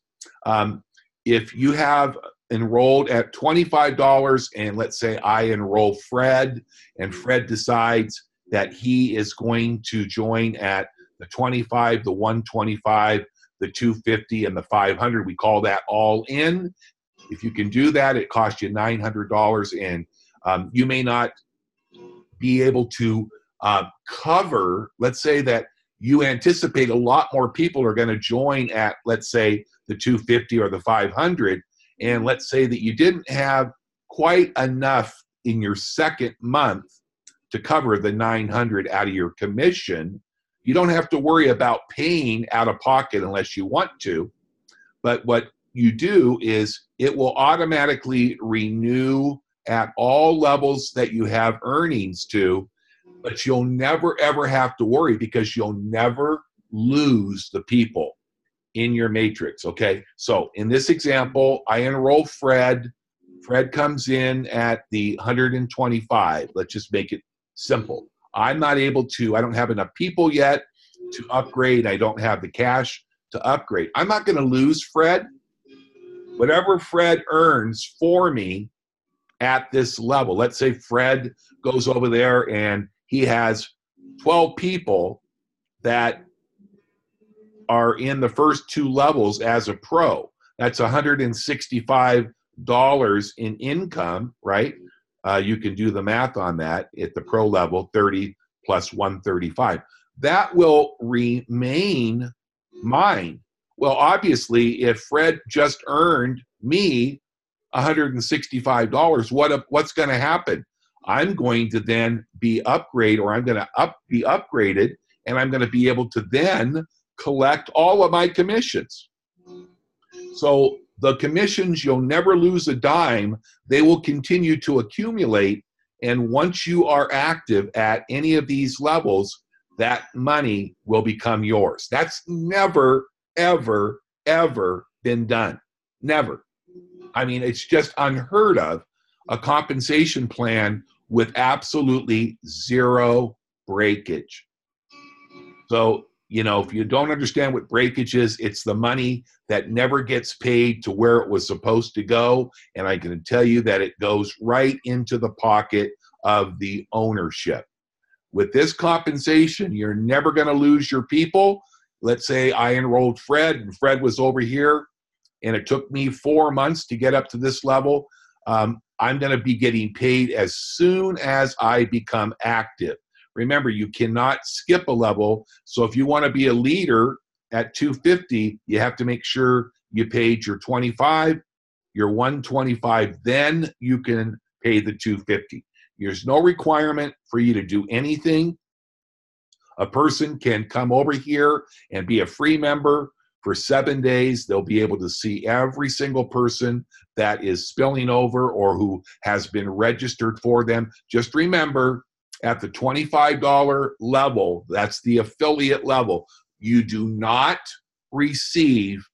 If you have enrolled at $25, and let's say I enroll Fred, and Fred decides that he is going to join at the 25, the 125, the 250, and the 500, we call that all in. If you can do that, it costs you $900, and you may not be able to cover, let's say that you anticipate a lot more people are going to join at, let's say, the 250 or the 500, and let's say that you didn't have quite enough in your second month to cover the 900 out of your commission. You don't have to worry about paying out of pocket unless you want to, but what you do is it will automatically renew at all levels that you have earnings to, but you'll never ever have to worry because you'll never lose the people in your matrix, okay? So in this example, I enroll Fred. Fred comes in at the 125. Let's just make it simple. I'm not able to, I don't have enough people yet to upgrade. I don't have the cash to upgrade. I'm not going to lose Fred. Whatever Fred earns for me at this level, let's say Fred goes over there and he has 12 people that are in the first two levels as a pro. That's $165 in income, right? You can do the math on that at the pro level, 30 plus 135. That will remain mine. Well, obviously, if Fred just earned me $165, what's going to happen? I'm going to then be upgraded, or I'm going to be upgraded, and I'm going to be able to then collect all of my commissions. So the commissions, you'll never lose a dime. They will continue to accumulate, and once you are active at any of these levels, that money will become yours. That's never, ever, ever been done. Never. I mean, it's just unheard of, a compensation plan with absolutely zero breakage. So, you know, if you don't understand what breakage is, it's the money that never gets paid to where it was supposed to go. And I can tell you that it goes right into the pocket of the ownership. With this compensation, you're never going to lose your people. Let's say I enrolled Fred, and Fred was over here, and it took me 4 months to get up to this level. I'm going to be getting paid as soon as I become active. Remember, you cannot skip a level. So if you want to be a leader at 250, you have to make sure you paid your 25, your 125, then you can pay the 250. There's no requirement for you to do anything. A person can come over here and be a free member for 7 days. They'll be able to see every single person that is spilling over or who has been registered for them. Just remember, at the $25 level, that's the affiliate level, you do not receive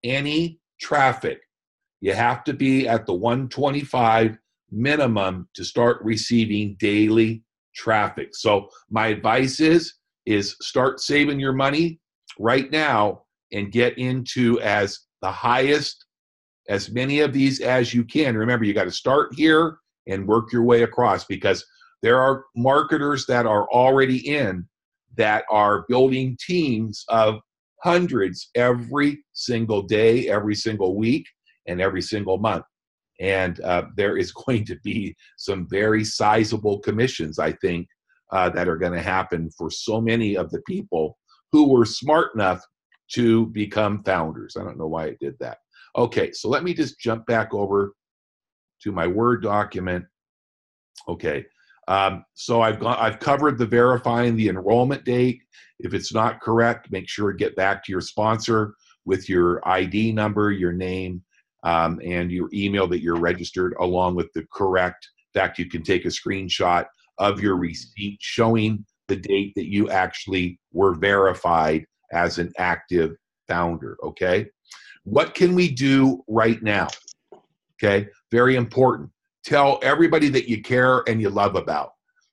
any traffic. You have to be at the 125 minimum to start receiving daily traffic. So my advice is start saving your money right now and get into as many of these as you can. Remember, you got to start here and work your way across, because there are marketers that are already in that are building teams of hundreds every single day, every single week, and every single month. And there is going to be some very sizable commissions, I think, that are going to happen for so many of the people who were smart enough to become founders. I don't know why I did that. Okay, so let me just jump back over to my Word document. Okay, so I've covered the verifying the enrollment date. If it's not correct, make sure to get back to your sponsor with your ID number, your name. and your email that you're registered, along with the correct. In fact, you can take a screenshot of your receipt showing the date that you actually were verified as an active founder, okay? What can we do right now? Okay, very important. Tell everybody that you care and you love about.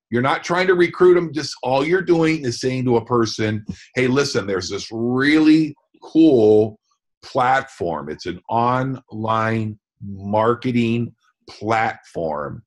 You're not trying to recruit them, just all you're doing is saying to a person, hey, listen, there's this really cool platform. It's an online marketing platform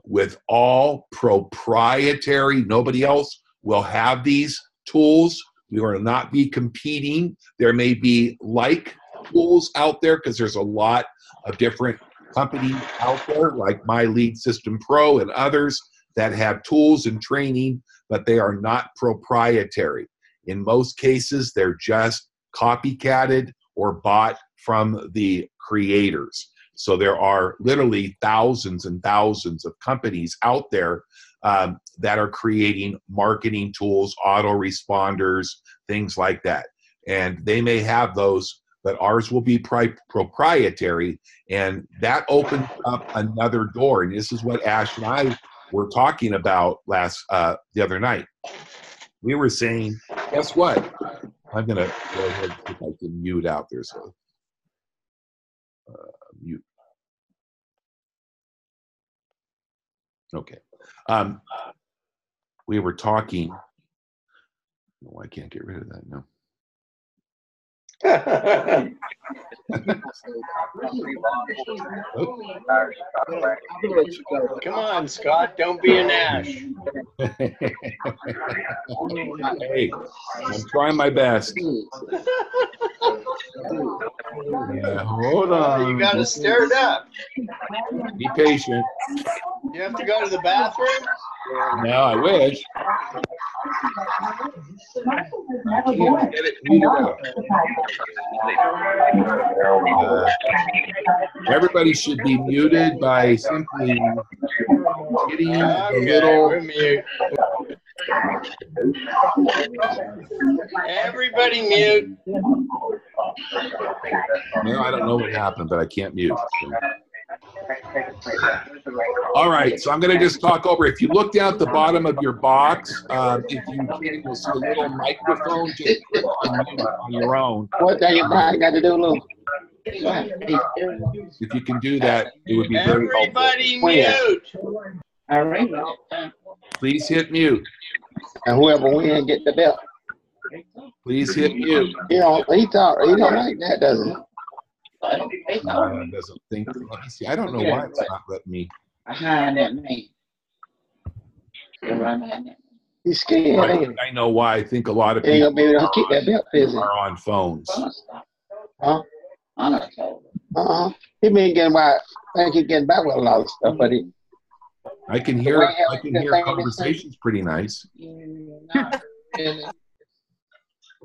with all proprietary. Nobody else will have these tools. We will not be competing. There may be like tools out there because there's a lot of different companies out there like My Lead System Pro and others that have tools and training, but they are not proprietary. In most cases, they're just copycatted or bought from the creators. So there are literally thousands and thousands of companies out there that are creating marketing tools, autoresponders, things like that. And they may have those, but ours will be proprietary, and that opens up another door. And this is what Ash and I were talking about the other night. We were saying, guess what? I'm going to go ahead and see if I can mute out there. So mute. Okay. We were talking. Oh, I can't get rid of that now. Come on, Scott. Don't be an Ash. Hey, I'm trying my best. Yeah, hold on. You got to stir it up. Be patient. You have to go to the bathroom? No, I wish. Can't get it muted out. Everybody should be muted by simply hitting a little. We're mute. Everybody mute. No, I don't know what happened, but I can't mute. So. All right, so I'm going to just talk over. If you look down at the bottom of your box, if you can, you'll see a little microphone. Just click and mute on your own. What I got to do, little? If you can do that, it would be very helpful. Everybody mute. All right. Please hit mute. And whoever wins get the belt. Please hit mute. He don't like that, does he? Doesn't think. Let me see. I don't know why it's not letting me. Behind that man. He's scared. I know why. I think a lot of He ain't people gonna be able to keep that belt busy. are on phones. Huh? He been getting by. I think he's getting back with a lot of stuff, but he. I can hear conversations pretty nice.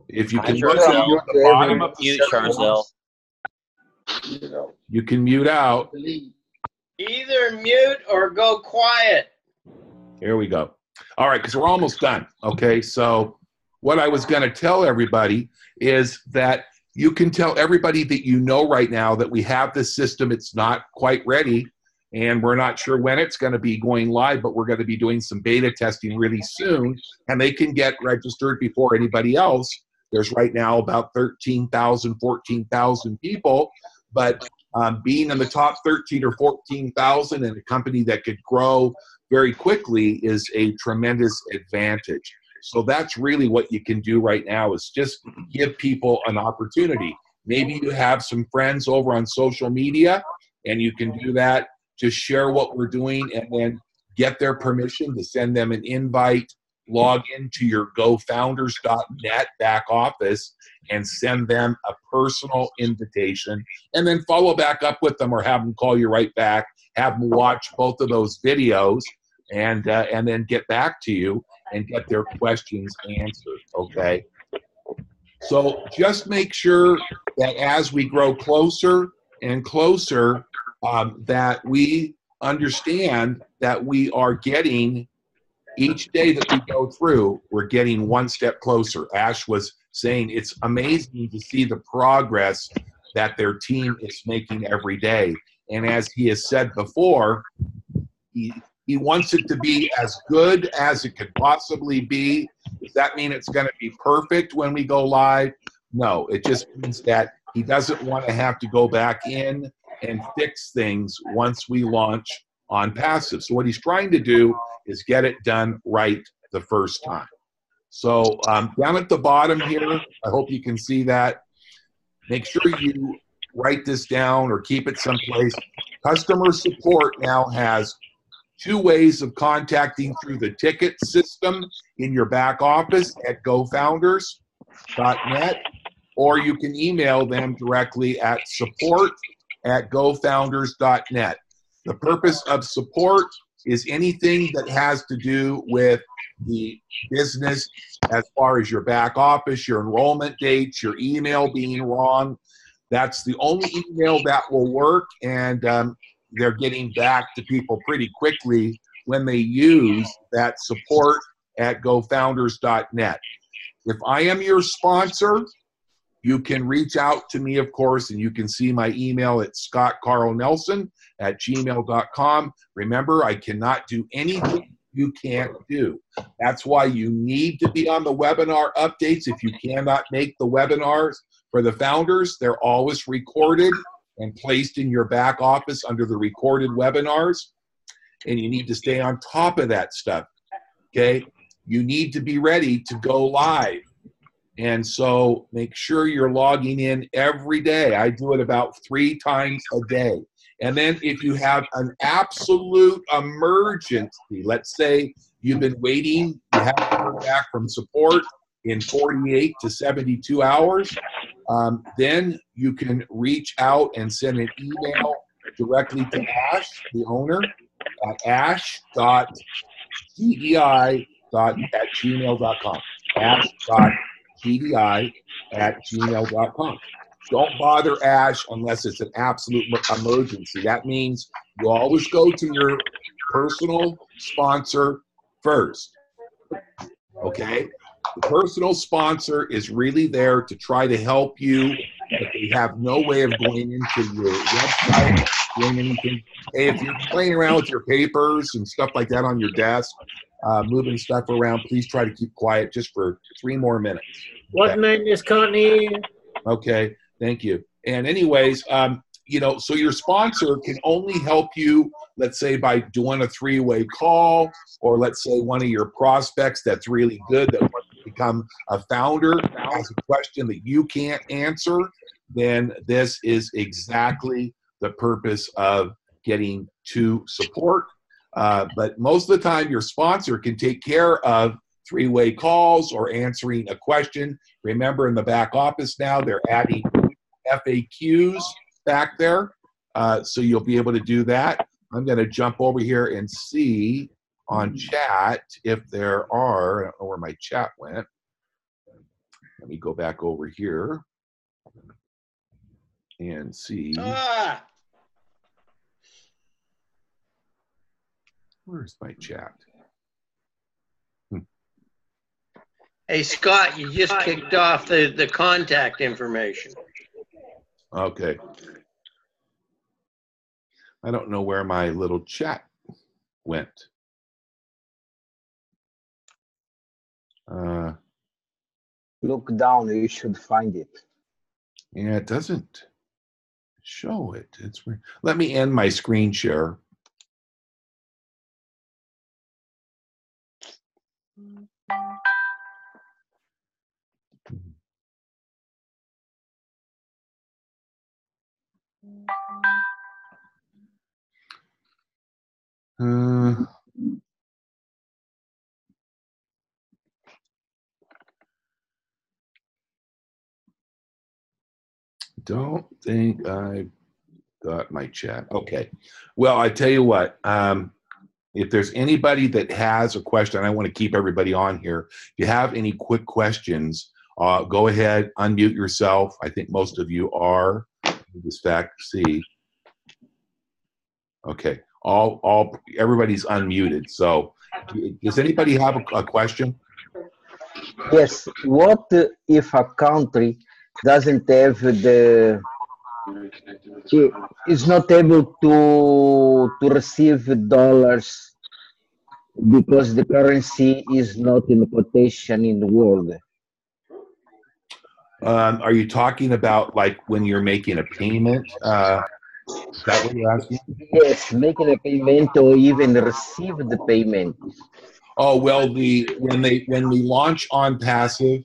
If you can look at the bottom of the Charzel. You can mute out. Either mute or go quiet. Here we go. All right, because we're almost done. Okay, so what I was going to tell everybody is that you can tell everybody that you know right now that we have this system. It's not quite ready, and we're not sure when it's going to be going live, but we're going to be doing some beta testing really soon, and they can get registered before anybody else. There's right now about 13,000, 14,000 people, but being in the top 13 or 14,000 in a company that could grow very quickly is a tremendous advantage. So that's really what you can do right now is just give people an opportunity. Maybe you have some friends over on social media and you can do that. Just share what we're doing and then get their permission to send them an invite, log into your gofounders.net back office and send them a personal invitation and then follow back up with them or have them call you right back, have them watch both of those videos and then get back to you and get their questions answered, okay? So just make sure that as we grow closer and closer, that we understand that we are getting, each day that we go through, we're getting one step closer. Ash was saying it's amazing to see the progress that their team is making every day. And as he has said before, he wants it to be as good as it could possibly be. Does that mean it's going to be perfect when we go live? No, it just means that he doesn't want to have to go back in and fix things once we launch Onpassive. So what he's trying to do is get it done right the first time. So down at the bottom here, I hope you can see that. Make sure you write this down or keep it someplace. Customer support now has 2 ways of contacting through the ticket system in your back office at gofounders.net, or you can email them directly at support@gofounders.net. The purpose of support is anything that has to do with the business as far as your back office, your enrollment dates, your email being wrong. That's the only email that will work, and they're getting back to people pretty quickly when they use that support@gofounders.net. If I am your sponsor, you can reach out to me, of course, and you can see my email at scottcarlnelson@gmail.com. Remember, I cannot do anything you can't do. That's why you need to be on the webinar updates. If you cannot make the webinars for the founders, they're always recorded and placed in your back office under the recorded webinars. And you need to stay on top of that stuff, okay? You need to be ready to go live. And so make sure you're logging in every day. I do it about 3 times a day. And then if you have an absolute emergency, let's say you've been waiting, you haven't heard back from support in 48 to 72 hours, then you can reach out and send an email directly to Ash, the owner, at ash.gdi@gmail.com. ash.gdi@gmail.com. Don't bother Ash unless it's an absolute emergency. That means you always go to your personal sponsor first. Okay? The personal sponsor is really there to try to help you, but they have no way of going into your website, doing anything. Hey, if you're playing around with your papers and stuff like that on your desk, moving stuff around, please try to keep quiet just for 3 more minutes. What name is Connie? Okay, thank you. And anyways, you know, so your sponsor can only help you, let's say, by doing a 3-way call, or let's say one of your prospects that's really good that wants to become a founder has a question that you can't answer, then this is exactly the purpose of getting to support. But most of the time, your sponsor can take care of 3-way calls or answering a question. Remember, in the back office now, they're adding FAQs back there, so you'll be able to do that. I'm going to jump over here and see on chat if there are. I don't know where my chat went. Let me go back over here and see. Where's my chat? Hey, Scott, you just kicked off the contact information. Okay. I don't know where my little chat went. Look down, you should find it. Yeah, it doesn't show it. It's weird. Let me end my screen share. Don't think I got my chat. Okay. Well, I tell you what, if there's anybody that has a question, I want to keep everybody on here. If you have any quick questions, go ahead, unmute yourself. I think most of you are. Just see. Okay. Everybody's unmuted. So does anybody have a question? Yes. What if a country doesn't have the is not able to receive dollars because the currency is not in quotation in the world. Are you talking about like when you're making a payment? Is that what you're asking? Yes, making a payment or even receive the payment. Oh well, when we launch Onpassive,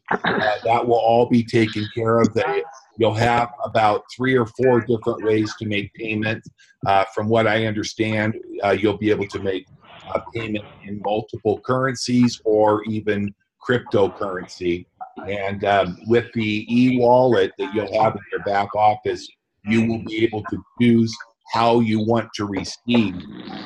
that will all be taken care of. You'll have about 3 or 4 different ways to make payment. From what I understand, you'll be able to make a payment in multiple currencies or even cryptocurrency. And with the e-wallet that you'll have in your back office, you will be able to choose how you want to receive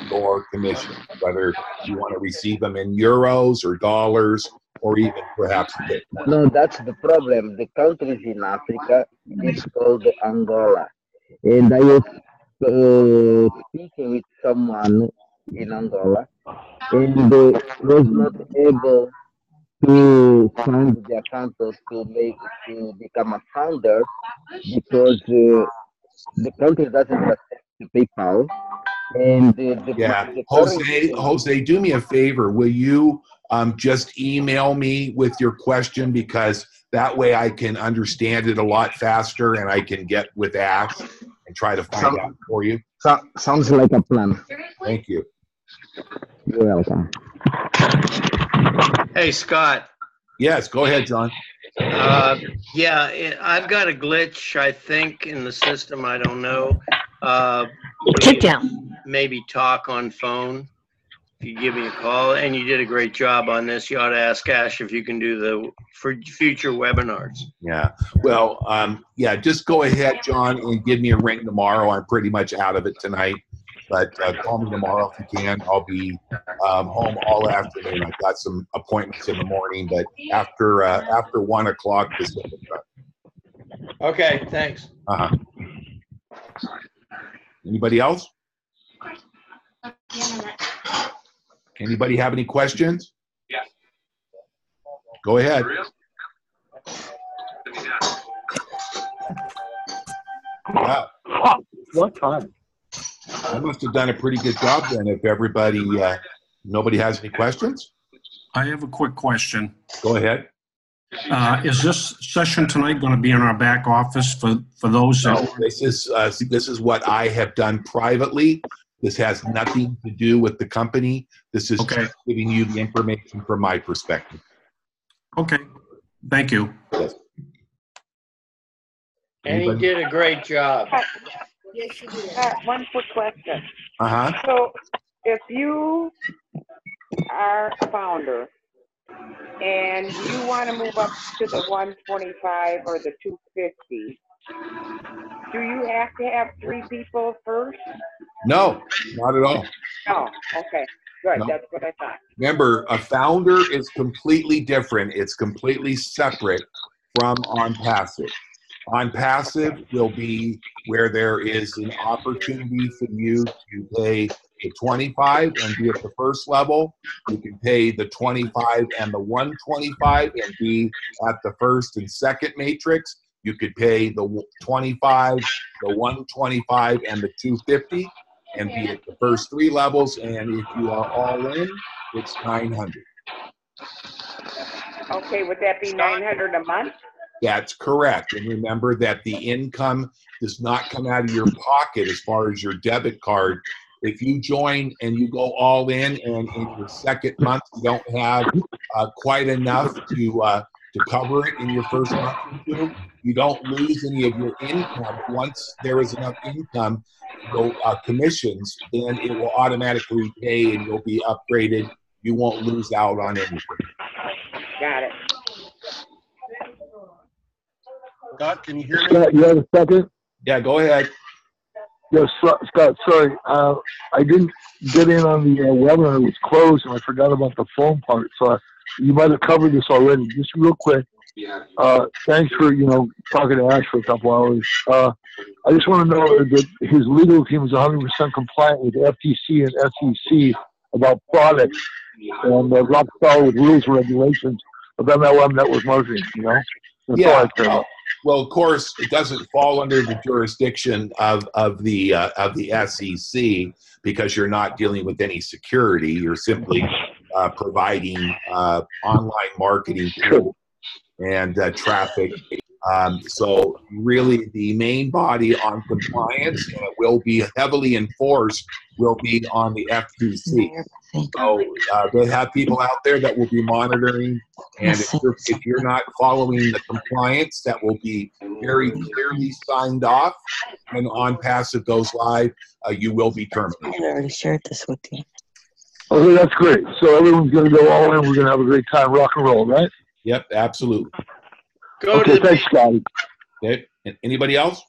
your commission, whether you want to receive them in euros or dollars or even perhaps Bitcoin. No, that's the problem. The countries in Africa is called Angola. And I was speaking with someone in Angola, and was not able to fund the account or to become a founder because the country doesn't accept the PayPal. And Yeah, the currency, Jose, do me a favor. Will you just email me with your question, because that way I can understand it a lot faster and I can get with Ash and try to find out for you. sounds like a plan. Thank you. You're welcome. Hey, Scott. Yes, go ahead, John. Yeah, I've got a glitch, I think, in the system. I don't know. Kick down. Maybe talk on phone. If you give me a call, and you did a great job on this, you ought to ask Ash if you can do for future webinars. Yeah. Well, yeah, just go ahead, John, and give me a ring tomorrow. I'm pretty much out of it tonight, but call me tomorrow if you can. I'll be home all afternoon. I've got some appointments in the morning, but after 1 o'clock, this will be done. Okay, thanks. Uh-huh. Anybody else? Anybody have any questions? Yes. Go ahead. Wow. What time? I must have done a pretty good job then if everybody, nobody has any questions? I have a quick question. Go ahead. Is this session tonight going to be in our back office for those? No, this is what I have done privately. This has nothing to do with the company. This is Okay. just giving you the information from my perspective. Okay. Thank you. Yes. And he did a great job. Yes, you did. One quick question. Uh-huh. So if you are a founder and you want to move up to the 125 or the 250, do you have to have 3 people first? No, not at all. No. Okay. Good. No. That's what I thought. Remember, a founder is completely different. It's completely separate from Onpassive. Onpassive will be where there is an opportunity for you to pay the 25 and be at the first level. You can pay the 25 and the 125 and be at the first and second matrix. You could pay the 25, the 125, and the 250 and be at the first 3 levels. And if you are all in, it's 900. Okay. Would that be 900 a month? That's correct. And remember that the income does not come out of your pocket as far as your debit card. If you join and you go all in and in your second month you don't have quite enough to cover it in your first month or 2, you don't lose any of your income. Once there is enough income, commissions, then it will automatically pay and you'll be upgraded. You won't lose out on anything. Got it. Scott, can you hear me? Scott, you have a second? Yeah, go ahead. Yes, Scott, sorry. I didn't get in on the webinar. It was closed, and I forgot about the phone part. So you might have covered this already. Just real quick. Thanks for, talking to Ash for a couple hours. I just want to know that his legal team is 100% compliant with FTC and SEC about products and rock solid with rules and regulations of MLM network marketing, That's all I care about. Well, of course, it doesn't fall under the jurisdiction of the SEC because you're not dealing with any security. You're simply providing online marketing and traffic. So really the main body on compliance, and it will be heavily enforced, will be on the FTC. So they have people out there that will be monitoring, and if you're not following the compliance, that will be very clearly signed off. When Onpassive goes live, you will be terminated. I already shared this with you. Okay, that's great. So everyone's going to go all in. We're going to have a great time, rock and roll, right? Yep, absolutely. Okay, thanks, Scotty. Okay. Anybody else?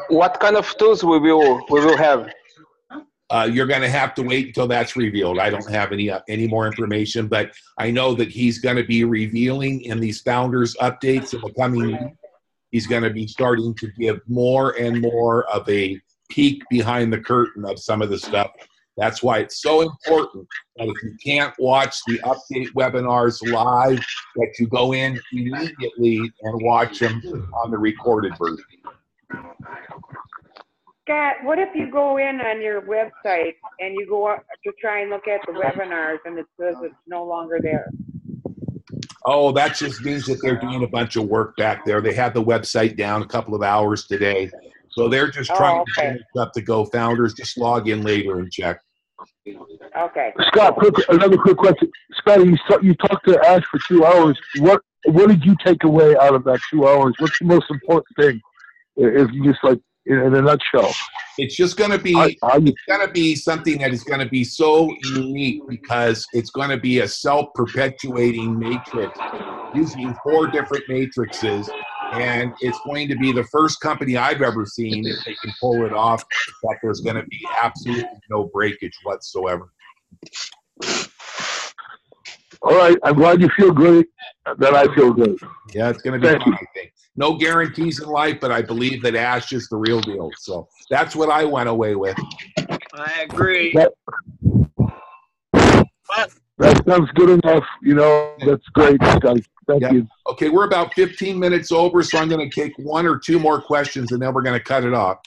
What kind of tools we will have? You're going to have to wait until that's revealed. I don't have any more information, but I know that he's going to be revealing in these founders updates in the coming week. He's going to be starting to give more and more of a peek behind the curtain of some of the stuff. That's why it's so important that if you can't watch the update webinars live, that you go in immediately and watch them on the recorded version. Scott, what if you go in on your website and you go up to try and look at the webinars and it says it's no longer there? Oh, that just means that they're doing a bunch of work back there. They had the website down a couple of hours today. So they're just trying to finish up to go. Founders, just log in later and check. Okay. Scott, another quick question. Scott, you talked to Ash for 2 hours. What did you take away out of that 2 hours? What's the most important thing? If you just like in a nutshell. It's just going to be it's going to be something that is going to be so unique because it's going to be a self-perpetuating matrix using 4 different matrices. And it's going to be the first company I've ever seen, if they can pull it off, that there's going to be absolutely no breakage whatsoever. All right. I'm glad you feel great, that I feel good. Yeah, it's going to be fun, I think. No guarantees in life, but I believe that Ash is the real deal. So that's what I went away with. I agree. That sounds good enough. You know, that's great, Scotty. Thank you. Okay, we're about 15 minutes over, so I'm going to take 1 or 2 more questions, and then we're going to cut it off.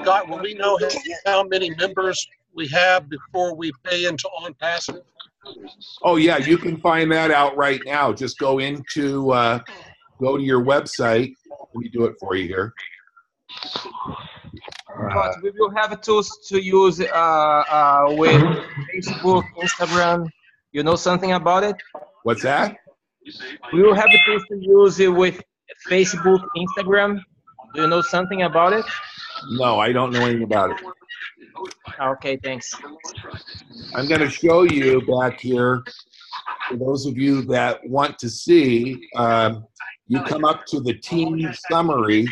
Scott, will we know how many members we have before we pay into Onpassive? Oh, yeah, you can find that out right now. Just go to your website. Let me do it for you here. But we will have tools to use with Facebook, Instagram. You know something about it? What's that? We will have tools to use it with Facebook, Instagram. Do you know something about it? No, I don't know anything about it. Okay, thanks. I'm going to show you back here, for those of you that want to see, you come up to the team summary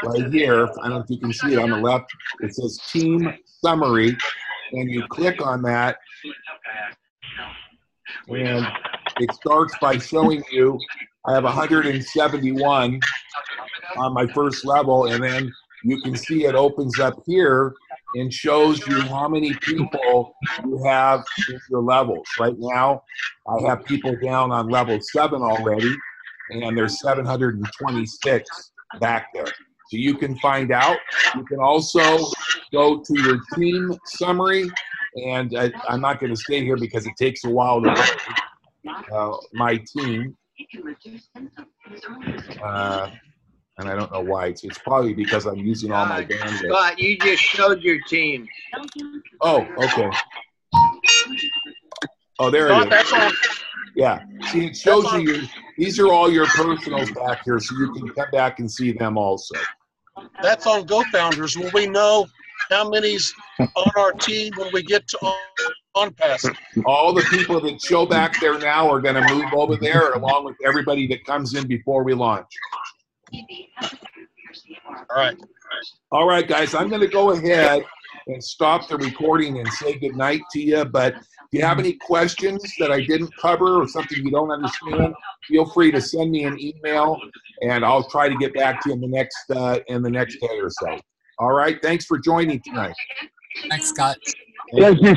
right here. I don't know if you can see it on the left. It says team summary, and you click on that, and it starts by showing you I have 171 on my first level, and then you can see it opens up here and shows you how many people you have in your levels. Right now, I have people down on level 7 already, and there's 726 back there. So you can find out. You can also go to your team summary, and I'm not going to stay here because it takes a while to load my team. And I don't know why. It's probably because I'm using all my bandwidth. Scott, you just showed your team. Oh, okay. Oh, there it is. Yeah. See, it shows you these are all your personals back here, so you can come back and see them also. That's on GoFounders. Will we know how many's on our team when we get to Onpassive? All the people that show back there now are going to move over there, along with everybody that comes in before we launch. All right. All right, guys. I'm going to go ahead and stop the recording and say goodnight to you. But if you have any questions that I didn't cover or something you don't understand, feel free to send me an email, and I'll try to get back to you in the next day or so. All right. Thanks for joining tonight. Thanks, Scott. Thank you.